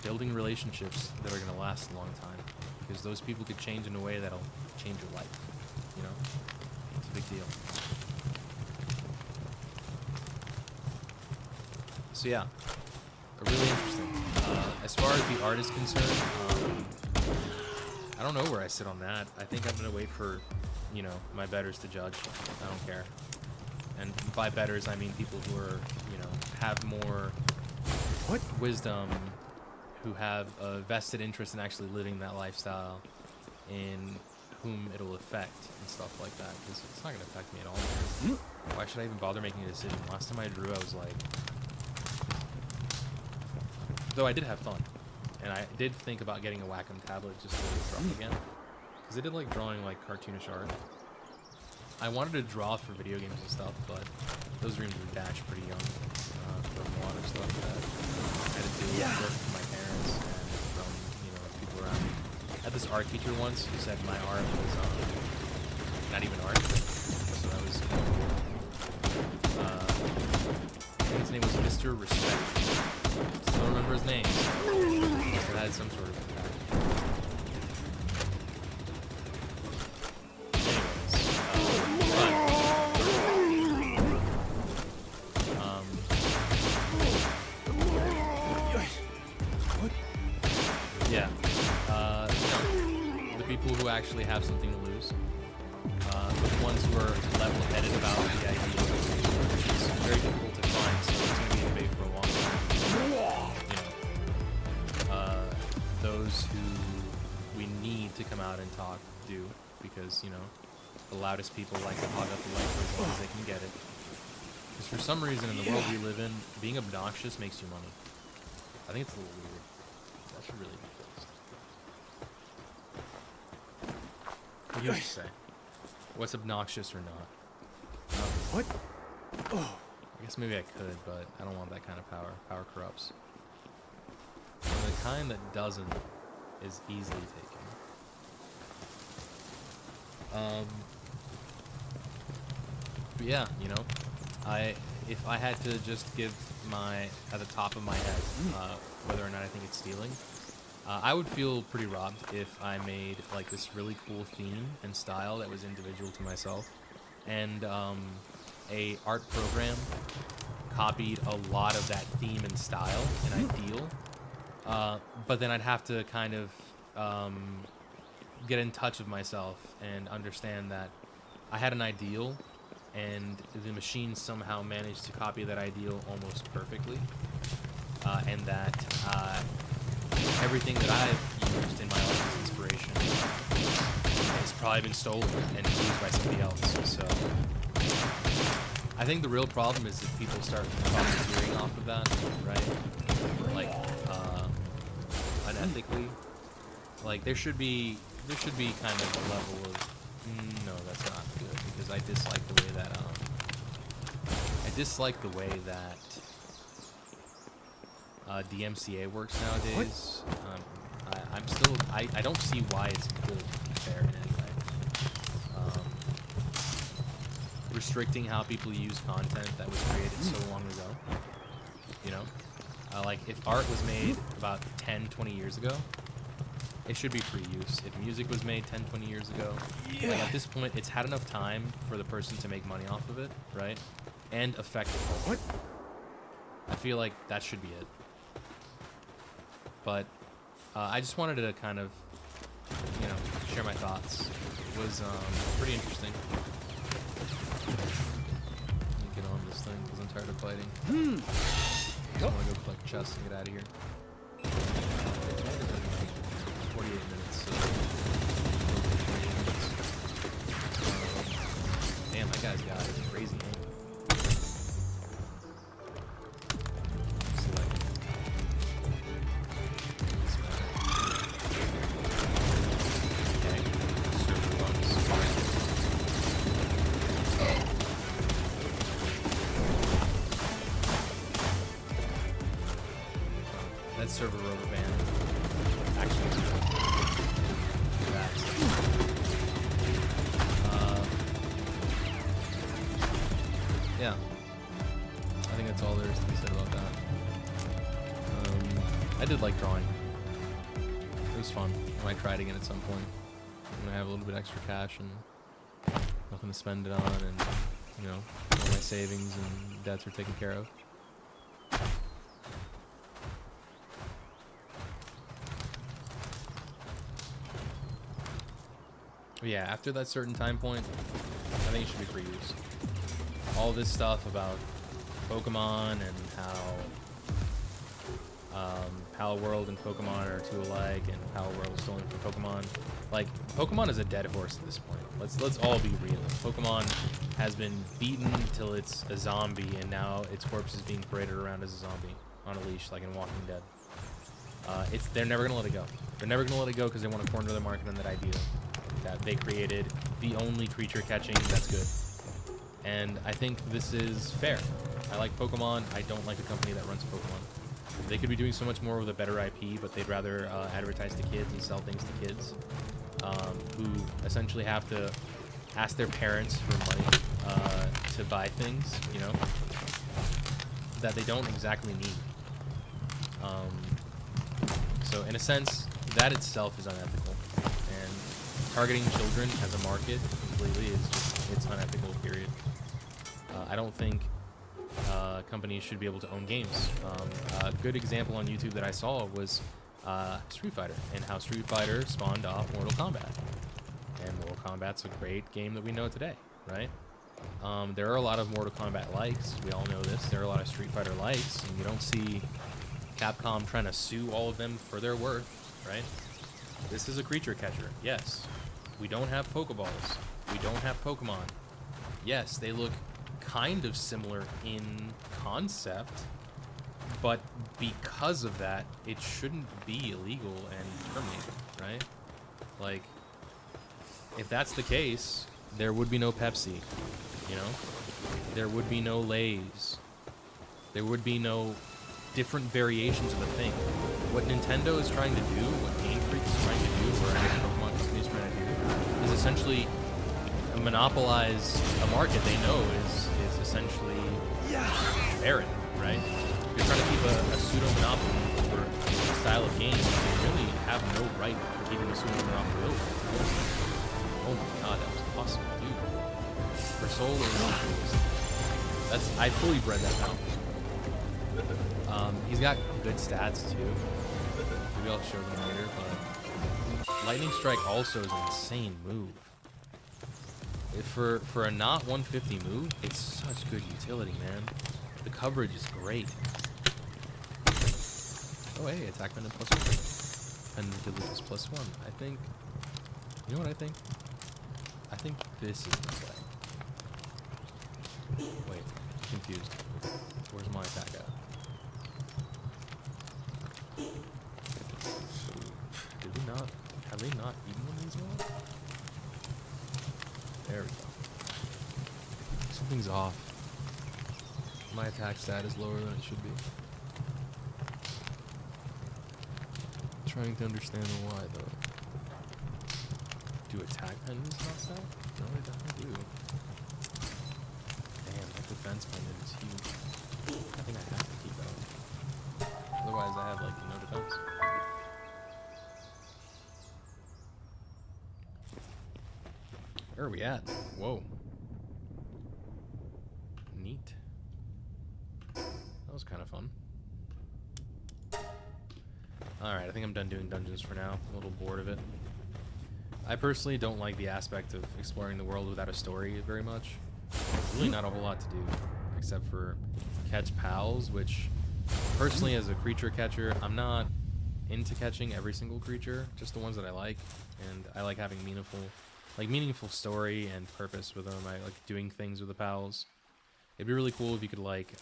building relationships that are going to last a long time, because those people could change in a way that'll change your life. You know, it's a big deal. So yeah, really interesting. As far as the art is concerned, I don't know where I sit on that. I think I'm gonna wait for, you know, my betters to judge. I don't care. And by betters, I mean people who are, you know, have more wisdom, who have a vested interest in actually living that lifestyle, in whom it'll affect and stuff like that. Because it's not gonna affect me at all. Why should I even bother making a decision? Last time I drew, I was like. Though I did have fun, and I did think about getting a Wacom tablet just to draw again, because I did like drawing like cartoonish art. I wanted to draw for video games and stuff, but those dreams were dashed pretty young from a lot of stuff that I had to do with work from my parents and from, you know, people around me. I had this art teacher once who said my art was not even art, so that was I think his name was Mr. Respect. Still don't remember his name. It had some sort of impact. Yeah. You know, the people who actually have something to lose. The ones who are level-headed about the idea, which is very difficult to find, so it's going to be a debate for a long time. You know, those who we need to come out and talk do, because, you know, the loudest people like to hog up the light for as long as they can get it. Because for some reason in the world we live in, being obnoxious makes you money. I think it's a little weird. That should really be fixed. What do you have to say? What's obnoxious or not? What? Oh. I guess maybe I could, but I don't want that kind of power. Power corrupts. And the kind that doesn't is easily taken. But yeah, you know, if I had to just give at the top of my head, whether or not I think it's stealing, I would feel pretty robbed if I made like this really cool theme and style that was individual to myself, and a art program copied a lot of that theme and style and ideal, but then I'd have to kind of get in touch with myself and understand that I had an ideal and the machine somehow managed to copy that ideal almost perfectly, and that everything that I've used in my life as inspiration has probably been stolen and used by somebody else. So I think the real problem is that people start profiteering off of that, right? Like unethically. Like there should be kind of a level of no, that's not good, because I dislike the way that DMCA works nowadays. I don't see why it's good to be fair in any way. Restricting how people use content that was created so long ago. You know, like if art was made about 10, 20 years ago, it should be free use. If music was made 10, 20 years ago, like at this point, it's had enough time for the person to make money off of it, right? And affect the culture. What? I feel like that should be it. But I just wanted to kind of, you know, share my thoughts. It was pretty interesting. Let me get on this thing because I'm tired of fighting. I just want to go collect chests and get out of here. 48 minutes, so damn, that guy's got a crazy aim. Select. Okay. Server runs. That server rubber band actually yeah, I think that's all there is to be said about that. I did like drawing. It was fun. I might try it again at some point when I have a little bit extra cash and nothing to spend it on, and you know, all my savings and debts are taken care of. But yeah, after that certain time point, I think it should be free use. All this stuff about Pokemon and how Pal World and Pokemon are two alike, and Pal World is stolen from Pokemon. Like, Pokemon is a dead horse at this point. Let's all be real. Pokemon has been beaten till it's a zombie, and now its corpse is being paraded around as a zombie on a leash, like in Walking Dead. They're never gonna let it go. They're never gonna let it go because they want to corner the market on that idea that they created the only creature catching that's good. And I think this is fair. I like Pokemon. I don't like the company that runs Pokemon. They could be doing so much more with a better IP, but they'd rather advertise to kids and sell things to kids who essentially have to ask their parents for money to buy things, you know, that they don't exactly need. So in a sense, that itself is unethical. And targeting children as a market completely is just, it's unethical, period. I don't think companies should be able to own games. A good example on YouTube that I saw was Street Fighter, and how Street Fighter spawned off Mortal Kombat. And Mortal Kombat's a great game that we know today, right? There are a lot of Mortal Kombat likes. We all know this. There are a lot of Street Fighter likes, and you don't see Capcom trying to sue all of them for their worth, right? This is a creature catcher. Yes. We don't have Pokeballs. We don't have Pokemon. Yes, they look kind of similar in concept, but because of that, it shouldn't be illegal and terminated, right? Like, if that's the case, there would be no Pepsi, you know? There would be no Lay's. There would be no different variations of the thing. What Nintendo is trying to do, what Game Freak is trying to do, or any Pokemon company is trying to do, is essentially monopolize a market they know is essentially barren, right? You're trying to keep a pseudo-monopoly over a style of game. They really have no right for keeping a pseudo-monopoly over. Oh my god, that was awesome, dude. For Soul is that's I fully bred that now. He's got good stats too. Maybe I'll show them later, but Lightning Strike also is an insane move. For a not 150 move, it's such good utility, man. The coverage is great. Oh hey, attack pendant +1. Pendant is +1. I think, you know what I think? I think this is the play. Wait, confused. Where's my attack at? Did we not, have they not eaten one of these yet? There we go. Something's off. My attack stat is lower than it should be. Trying to understand why though. Do attack pendants not stack? No, they definitely do. Damn, that defense pendant is huge. I think I have to keep that. Otherwise I have like no defense. Where are we at? Whoa. Neat. That was kind of fun. Alright, I think I'm done doing dungeons for now. I'm a little bored of it. I personally don't like the aspect of exploring the world without a story very much. There's really not a whole lot to do, except for catch pals, which personally as a creature catcher, I'm not into catching every single creature, just the ones that I like, and I like having meaningful story and purpose with them. I like doing things with the pals. It'd be really cool if you could like,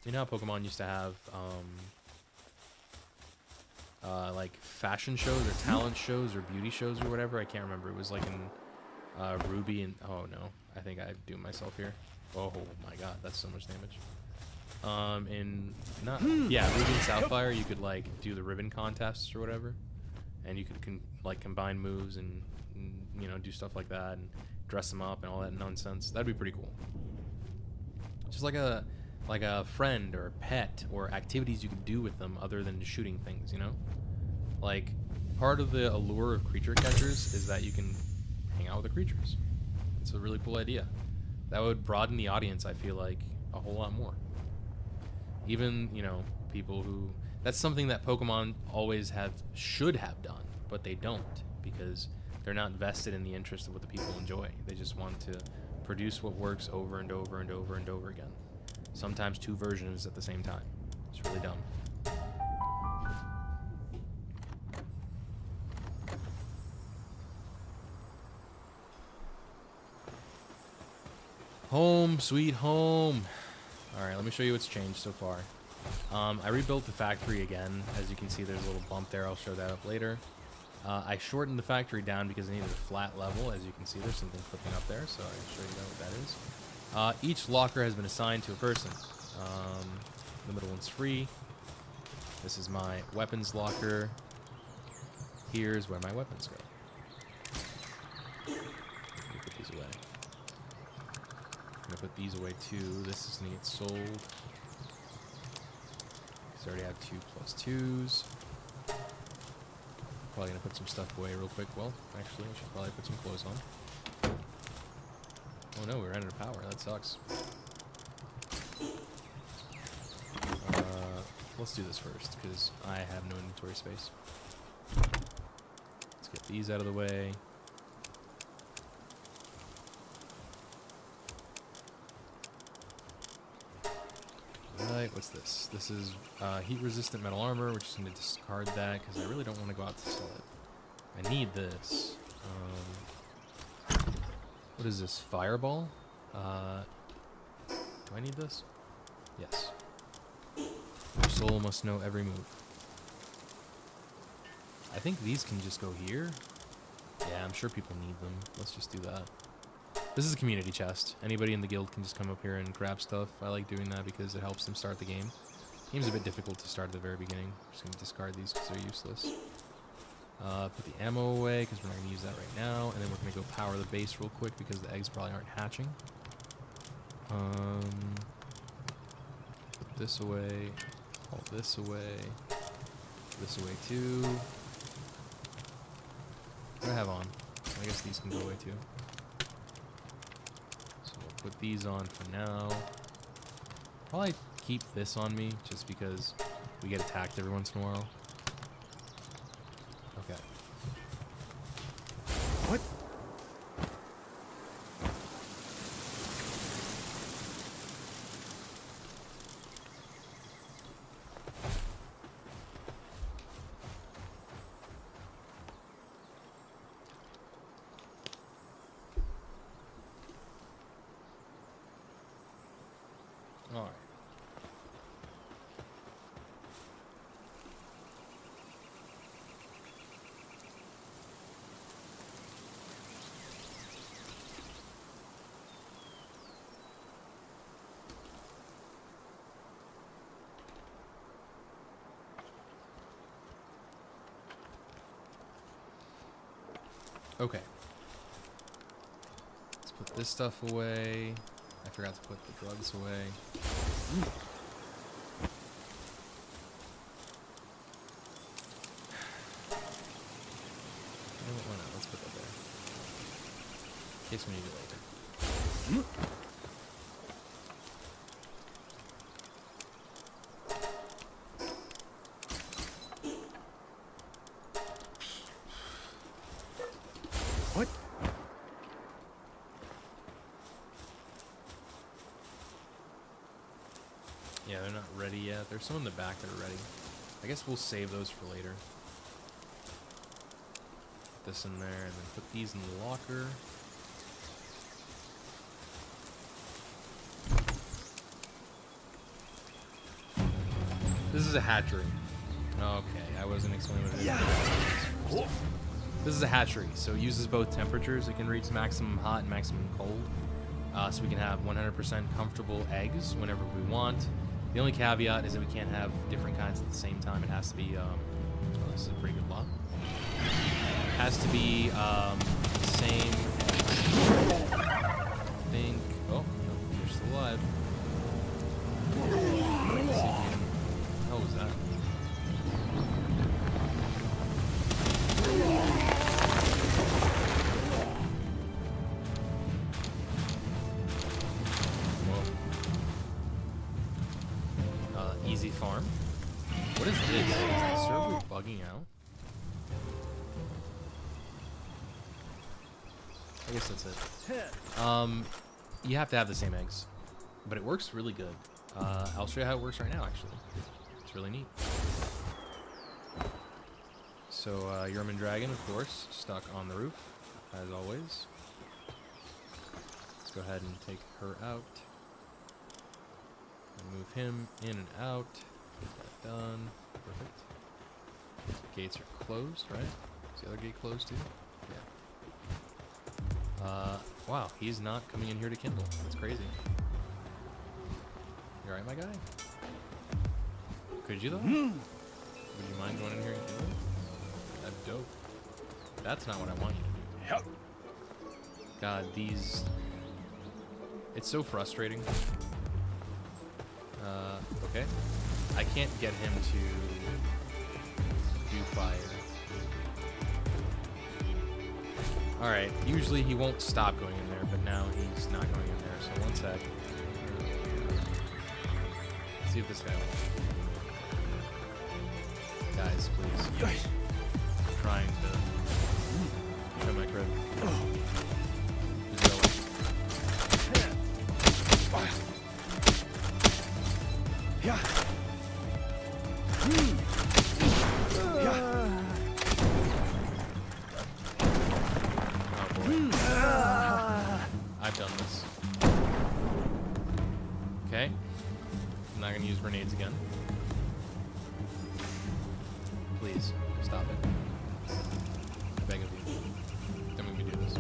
you know how Pokemon used to have like fashion shows or talent shows or beauty shows or whatever? I can't remember. It was like in Ruby and, oh no, I think I do myself here. Oh my god, that's so much damage. Ruby and Sapphire, you could like do the ribbon contests or whatever, and you could like combine moves and you know, do stuff like that and dress them up and all that nonsense. That'd be pretty cool. Just like a friend or a pet or activities you could do with them other than shooting things, you know? Like, part of the allure of creature catchers is that you can hang out with the creatures. It's a really cool idea. That would broaden the audience, I feel like, a whole lot more. Even, you know, people who... That's something that Pokemon always should have done, but they don't, because they're not vested in the interest of what the people enjoy. They just want to produce what works over and over and over and over again. Sometimes two versions at the same time. It's really dumb. Home, sweet home. Alright, let me show you what's changed so far. I rebuilt the factory again. As you can see, there's a little bump there. I'll show that up later. I shortened the factory down because I needed a flat level. As you can see, there's something flipping up there, so I can show you what that is. Each locker has been assigned to a person. The middle one's free. This is my weapons locker. Here's where my weapons go. Let me put these away. I'm gonna put these away too. This is gonna get sold. I already have 2+2s. Probably gonna put some stuff away real quick. Well, actually, I should probably put some clothes on. Oh no, we ran out of power. That sucks. Let's do this first, because I have no inventory space. Let's get these out of the way. Alright, what's this? This is heat-resistant metal armor. We're just going to discard that, because I really don't want to go out to sell it. I need this. What is this? Fireball? Do I need this? Yes. Your soul must know every move. I think these can just go here. Yeah, I'm sure people need them. Let's just do that. This is a community chest. Anybody in the guild can just come up here and grab stuff. I like doing that because it helps them start the game. Game's a bit difficult to start at the very beginning. I'm just going to discard these because they're useless. Put the ammo away because we're not going to use that right now. And then we're going to go power the base real quick because the eggs probably aren't hatching. Put this away. All this away. This away too. What do I have on? I guess these can go away too. So we'll put these on for now. Probably keep this on me just because we get attacked every once in a while. Okay. What? All right. Okay. Let's put this stuff away. I forgot to put the drugs away. Why not? Let's put that there. In case we need it later. What? Yeah, they're not ready yet. There's some in the back that are ready. I guess we'll save those for later. Put this in there and then put these in the locker. This is a hatchery. Okay, I wasn't explaining what it is. This is a hatchery, so it uses both temperatures. It can reach maximum hot and maximum cold. So we can have 100% comfortable eggs whenever we want. The only caveat is that we can't have different kinds at the same time. It has to be, oh, this is a pretty good lot. It has to be the same, I think, oh, no, you're still alive. Let's see if we can, what was that? Easy farm. What is this? Is the server bugging out? I guess that's it. You have to have the same eggs, but it works really good. I'll show you how it works right now. Actually, it's really neat. So Yerman Dragon, of course, stuck on the roof, as always. Let's go ahead and take her out. Move him in and out. Get that done. Perfect. Gates are closed, right? Is the other gate closed too? Yeah. Wow, he's not coming in here to kindle. That's crazy. You alright, my guy? Could you though? Would you mind going in here and kindling? That's dope. That's not what I want you to do. Yep. God, these... It's so frustrating. Okay. I can't get him to do fire. Alright, usually he won't stop going in there, but now he's not going in there, so one sec. Let's see if this guy will. Guys, please. I'm trying to show my crib. Just go. Yeah. Oh boy. I've done this. Okay. I'm not gonna use grenades again. Please, stop it. I beg of you. Don't make me do this.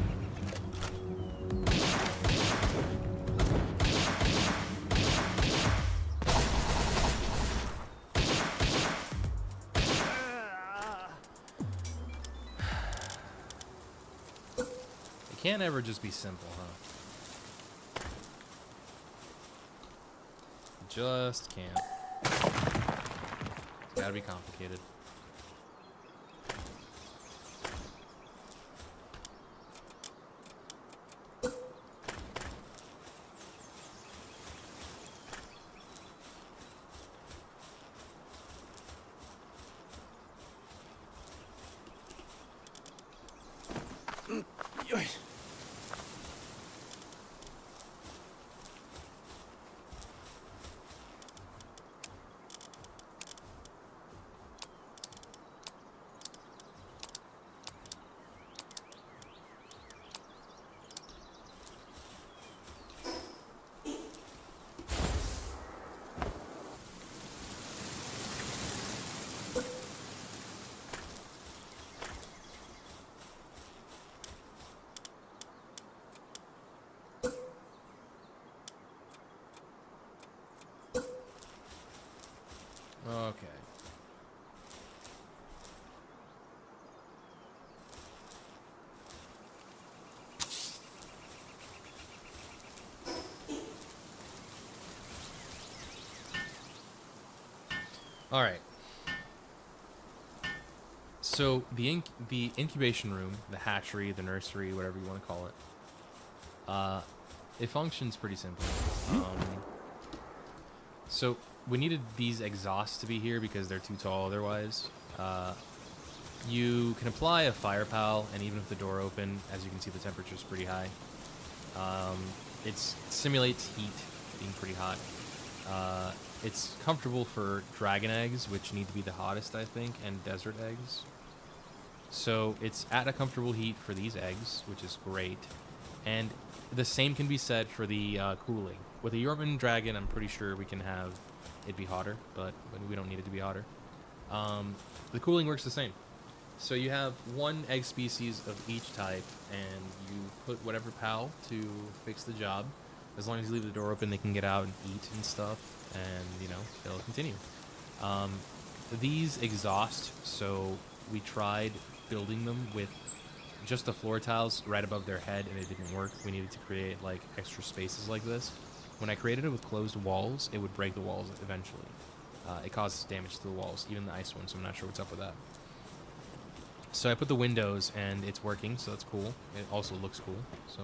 can't ever just be simple, huh? Just can't. It's gotta be complicated. Okay. All right. So the incubation room, the hatchery, the nursery, whatever you want to call it, it functions pretty simply. So we needed these exhausts to be here because they're too tall otherwise. You can apply a fire pal, and even if the door open, as you can see, the temperature is pretty high. It simulates heat being pretty hot. It's comfortable for dragon eggs, which need to be the hottest, I think, and desert eggs. So it's at a comfortable heat for these eggs, which is great. And the same can be said for the cooling. With a Yorkman dragon, I'm pretty sure we can have it be hotter, but we don't need it to be hotter. The cooling works the same. So you have one egg species of each type, and you put whatever pal to fix the job. As long as you leave the door open, they can get out and eat and stuff, and, you know, they'll continue. These exhaust, so we tried building them with just the floor tiles right above their head, and it didn't work. We needed to create, like, extra spaces like this. When I created it with closed walls, it would break the walls eventually. It causes damage to the walls, even the ice one, so I'm not sure what's up with that. So I put the windows, and it's working, so that's cool. It also looks cool, so...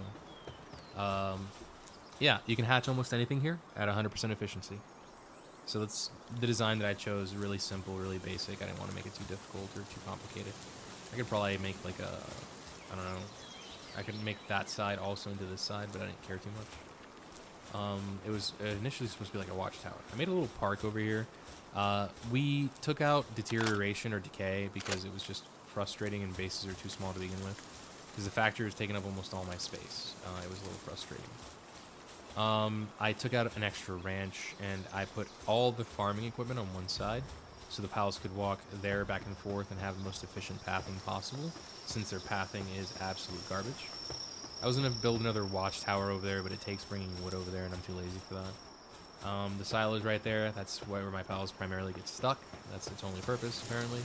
yeah, you can hatch almost anything here at 100% efficiency. So that's the design that I chose. Really simple, really basic. I didn't want to make it too difficult or too complicated. I could probably make like a... I don't know. I could make that side also into this side, but I didn't care too much. It was initially supposed to be like a watchtower. I made a little park over here. We took out deterioration or decay because it was just frustrating and bases are too small to begin with. Because the factory was taking up almost all my space. It was a little frustrating. I took out an extra ranch and I put all the farming equipment on one side so the pals could walk there back and forth and have the most efficient pathing possible, since their pathing is absolute garbage. I was going to build another watchtower over there, but it takes bringing wood over there and I'm too lazy for that. The silo is right there. That's where my pals primarily get stuck. That's its only purpose, apparently.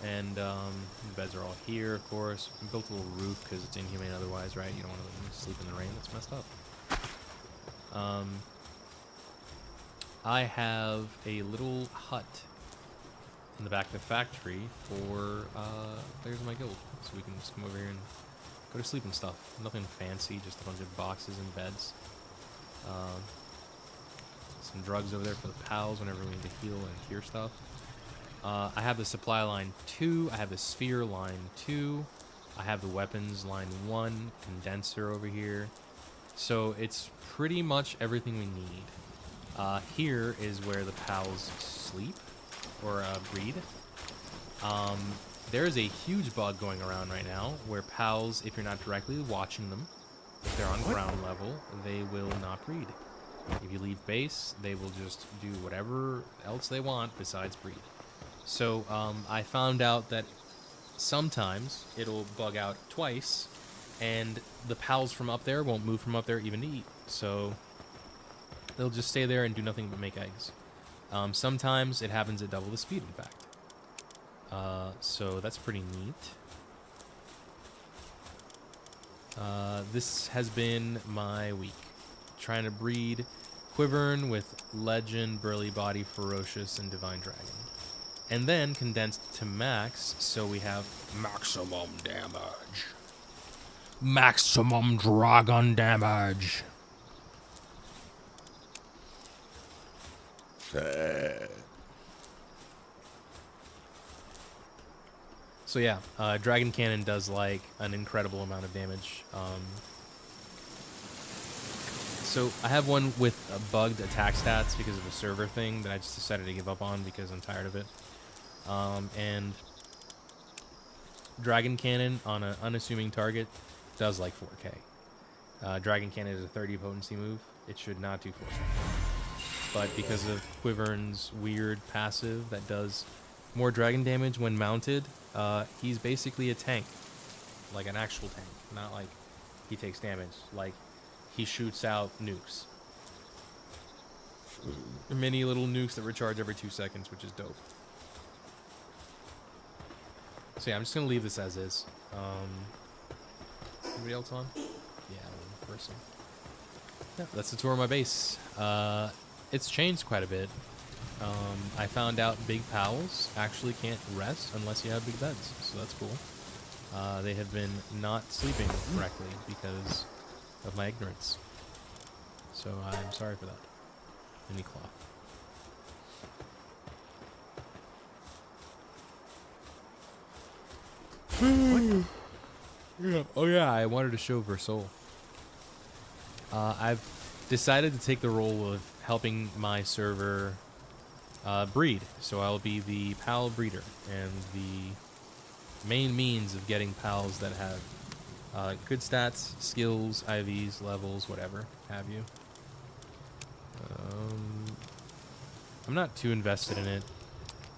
And the beds are all here, of course. I built a little roof because it's inhumane otherwise, right? You don't want to sleep in the rain. That's messed up. I have a little hut in the back of the factory for players of my guild. So we can just come over here and go to sleep and stuff. Nothing fancy, just a bunch of boxes and beds. Some drugs over there for the pals whenever we need to heal and cure stuff. I have the supply line 2. I have the sphere line 2. I have the weapons line 1. Condenser over here. So it's pretty much everything we need. Here is where the pals sleep or breed. There is a huge bug going around right now where pals, if you're not directly watching them, if they're on ground level, they will not breed. If you leave base, they will just do whatever else they want besides breed. So I found out that sometimes it'll bug out twice, and the pals from up there won't move from up there even to eat. So they'll just stay there and do nothing but make eggs. Sometimes it happens at double the speed, in fact. So that's pretty neat. This has been my week. Trying to breed Quivern with Legend, Burly Body, Ferocious, and Divine Dragon. And then condensed to max, so we have maximum damage. Maximum dragon damage. So yeah, Dragon Cannon does like an incredible amount of damage. So I have one with bugged attack stats because of a server thing that I just decided to give up on because I'm tired of it. And Dragon Cannon on an unassuming target does like 4k. Dragon Cannon is a 30 potency move. It should not do 4k. But because of Quivern's weird passive that does more dragon damage when mounted, he's basically a tank. Like an actual tank. Not like he takes damage. Like he shoots out nukes. Mini little nukes that recharge every 2 seconds, which is dope. So yeah, I'm just gonna leave this as is. Anybody else on? Yeah, one person. Yeah, that's the tour of my base. It's changed quite a bit. I found out big pals actually can't rest unless you have big beds, so that's cool. They have been not sleeping correctly because of my ignorance. So I'm sorry for that. Mini cloth. Yeah. Oh yeah, I wanted to show Versol. I've decided to take the role of helping my server breed. So I'll be the pal breeder and the main means of getting pals that have good stats, skills, IVs, levels, whatever have you. I'm not too invested in it.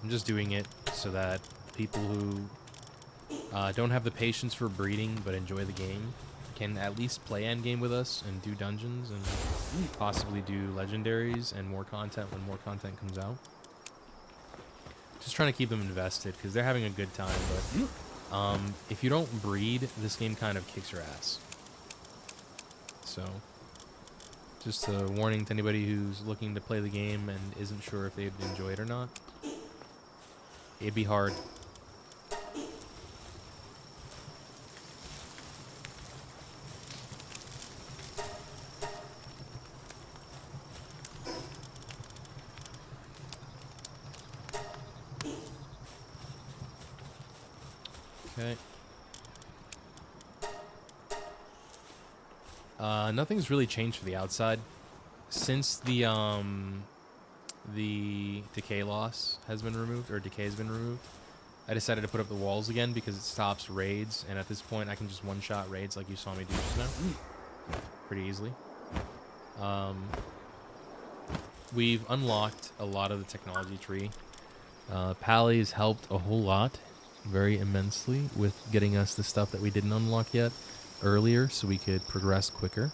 I'm just doing it so that people who don't have the patience for breeding but enjoy the game can at least play endgame with us and do dungeons and possibly do legendaries and more content when more content comes out. Just trying to keep them invested because they're having a good time, but if you don't breed, this game kind of kicks your ass. So just a warning to anybody who's looking to play the game and isn't sure if they'd enjoy it or not. It'd be hard. Okay. Nothing's really changed for the outside since the decay loss has been removed, or decay has been removed. I decided to put up the walls again because it stops raids, and at this point I can just one-shot raids like you saw me do just now, pretty easily. We've unlocked a lot of the technology tree. Pally's helped a whole lot, very immensely, with getting us the stuff that we didn't unlock yet earlier so we could progress quicker.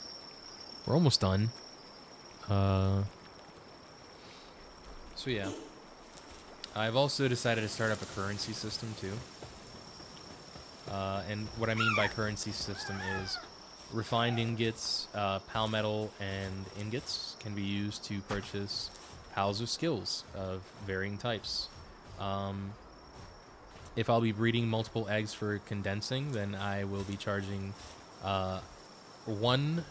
We're almost done. So yeah. I've also decided to start up a currency system too. And what I mean by currency system is refined ingots, pal metal, and ingots can be used to purchase pals of skills of varying types. If I'll be breeding multiple eggs for condensing, then I will be charging one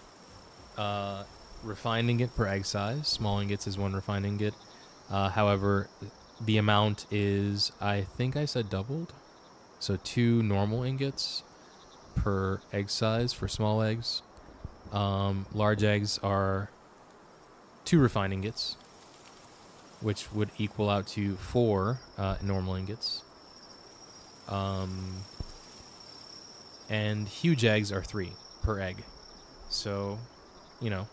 refined ingot per egg size. Small ingots is one refined ingot. However, the amount is, I think I said doubled. So 2 normal ingots per egg size for small eggs. Large eggs are 2 refined ingots, which would equal out to 4 normal ingots. And huge eggs are 3 per egg. So, you know,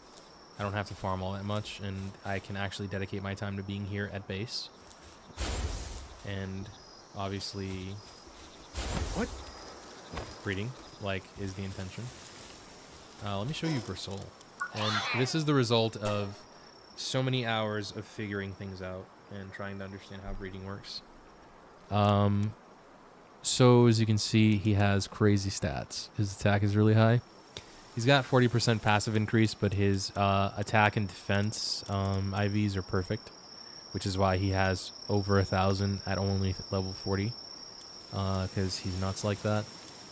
I don't have to farm all that much, and I can actually dedicate my time to being here at base. And obviously, What? breeding, like, is the intention. Let me show you Versol. And this is the result of so many hours of figuring things out and trying to understand how breeding works. So as you can see, he has crazy stats. His attack is really high. He's got 40% passive increase, but his attack and defense IVs are perfect, which is why he has over 1,000 at only level 40, because he's nuts like that.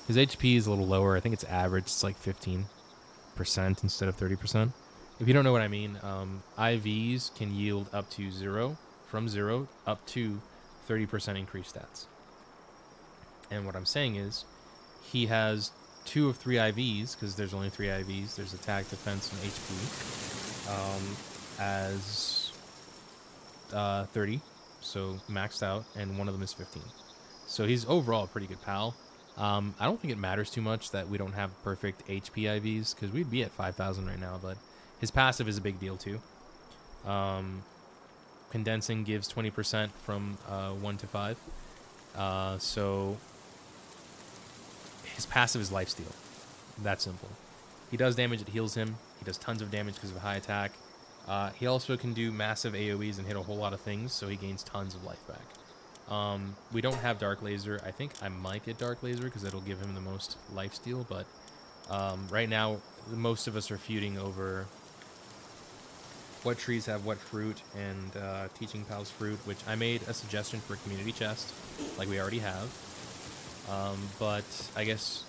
His HP is a little lower. I think it's average. It's like 15% instead of 30%. If you don't know what I mean, IVs can yield up to 0, from 0 up to 30% increased stats. And what I'm saying is, he has 2 of 3 IVs, because there's only 3 IVs. There's attack, defense, and HP. As 30, so maxed out, and one of them is 15. So he's overall a pretty good pal. I don't think it matters too much that we don't have perfect HP IVs, because we'd be at 5,000 right now, but his passive is a big deal too. Condensing gives 20% from 1 to 5. So his passive is lifesteal. That simple. He does damage, it heals him. He does tons of damage because of high attack. He also can do massive AoEs and hit a whole lot of things, so he gains tons of life back. We don't have Dark Laser. I think I might get Dark Laser because it'll give him the most lifesteal, but right now most of us are feuding over what trees have what fruit and teaching pals fruit, which I made a suggestion for a community chest, like we already have. But I guess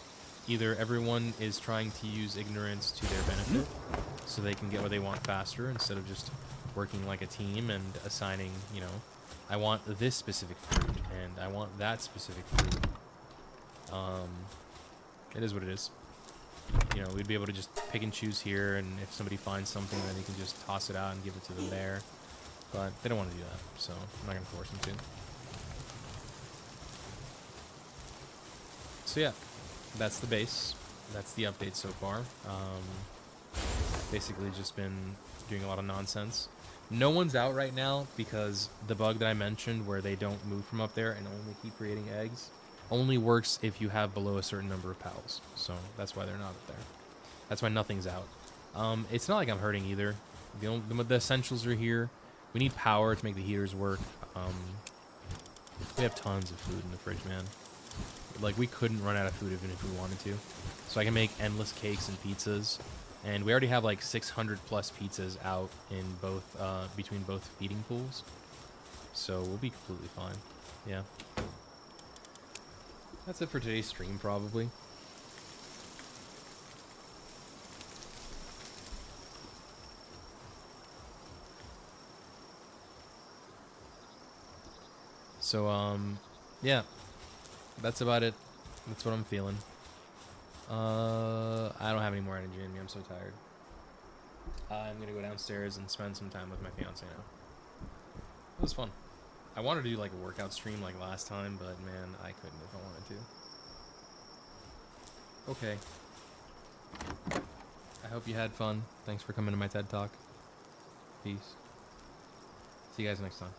either everyone is trying to use ignorance to their benefit so they can get what they want faster instead of just working like a team and assigning, you know, I want this specific fruit and I want that specific fruit. It is what it is. You know, we'd be able to just pick and choose here, and if somebody finds something, then they can just toss it out and give it to them there. But they don't want to do that, so I'm not going to force them to. So yeah, that's the base. That's the update so far. Basically just been doing a lot of nonsense. No one's out right now because the bug that I mentioned where they don't move from up there and only keep creating eggs only works if you have below a certain number of pals. So that's why they're not up there. That's why nothing's out. It's not like I'm hurting either. The essentials are here. We need power to make the heaters work. We have tons of food in the fridge, man. Like, we couldn't run out of food even if we wanted to. So I can make endless cakes and pizzas. And we already have like 600 plus pizzas out in both, between both feeding pools. So we'll be completely fine. Yeah. That's it for today's stream, probably. So, yeah. That's about it. That's what I'm feeling. I don't have any more energy in me. I'm so tired. I'm gonna go downstairs and spend some time with my fiance now. It was fun. I wanted to do like a workout stream like last time, but man, I couldn't if I wanted to. Okay. I hope you had fun. Thanks for coming to my TED Talk. Peace. See you guys next time.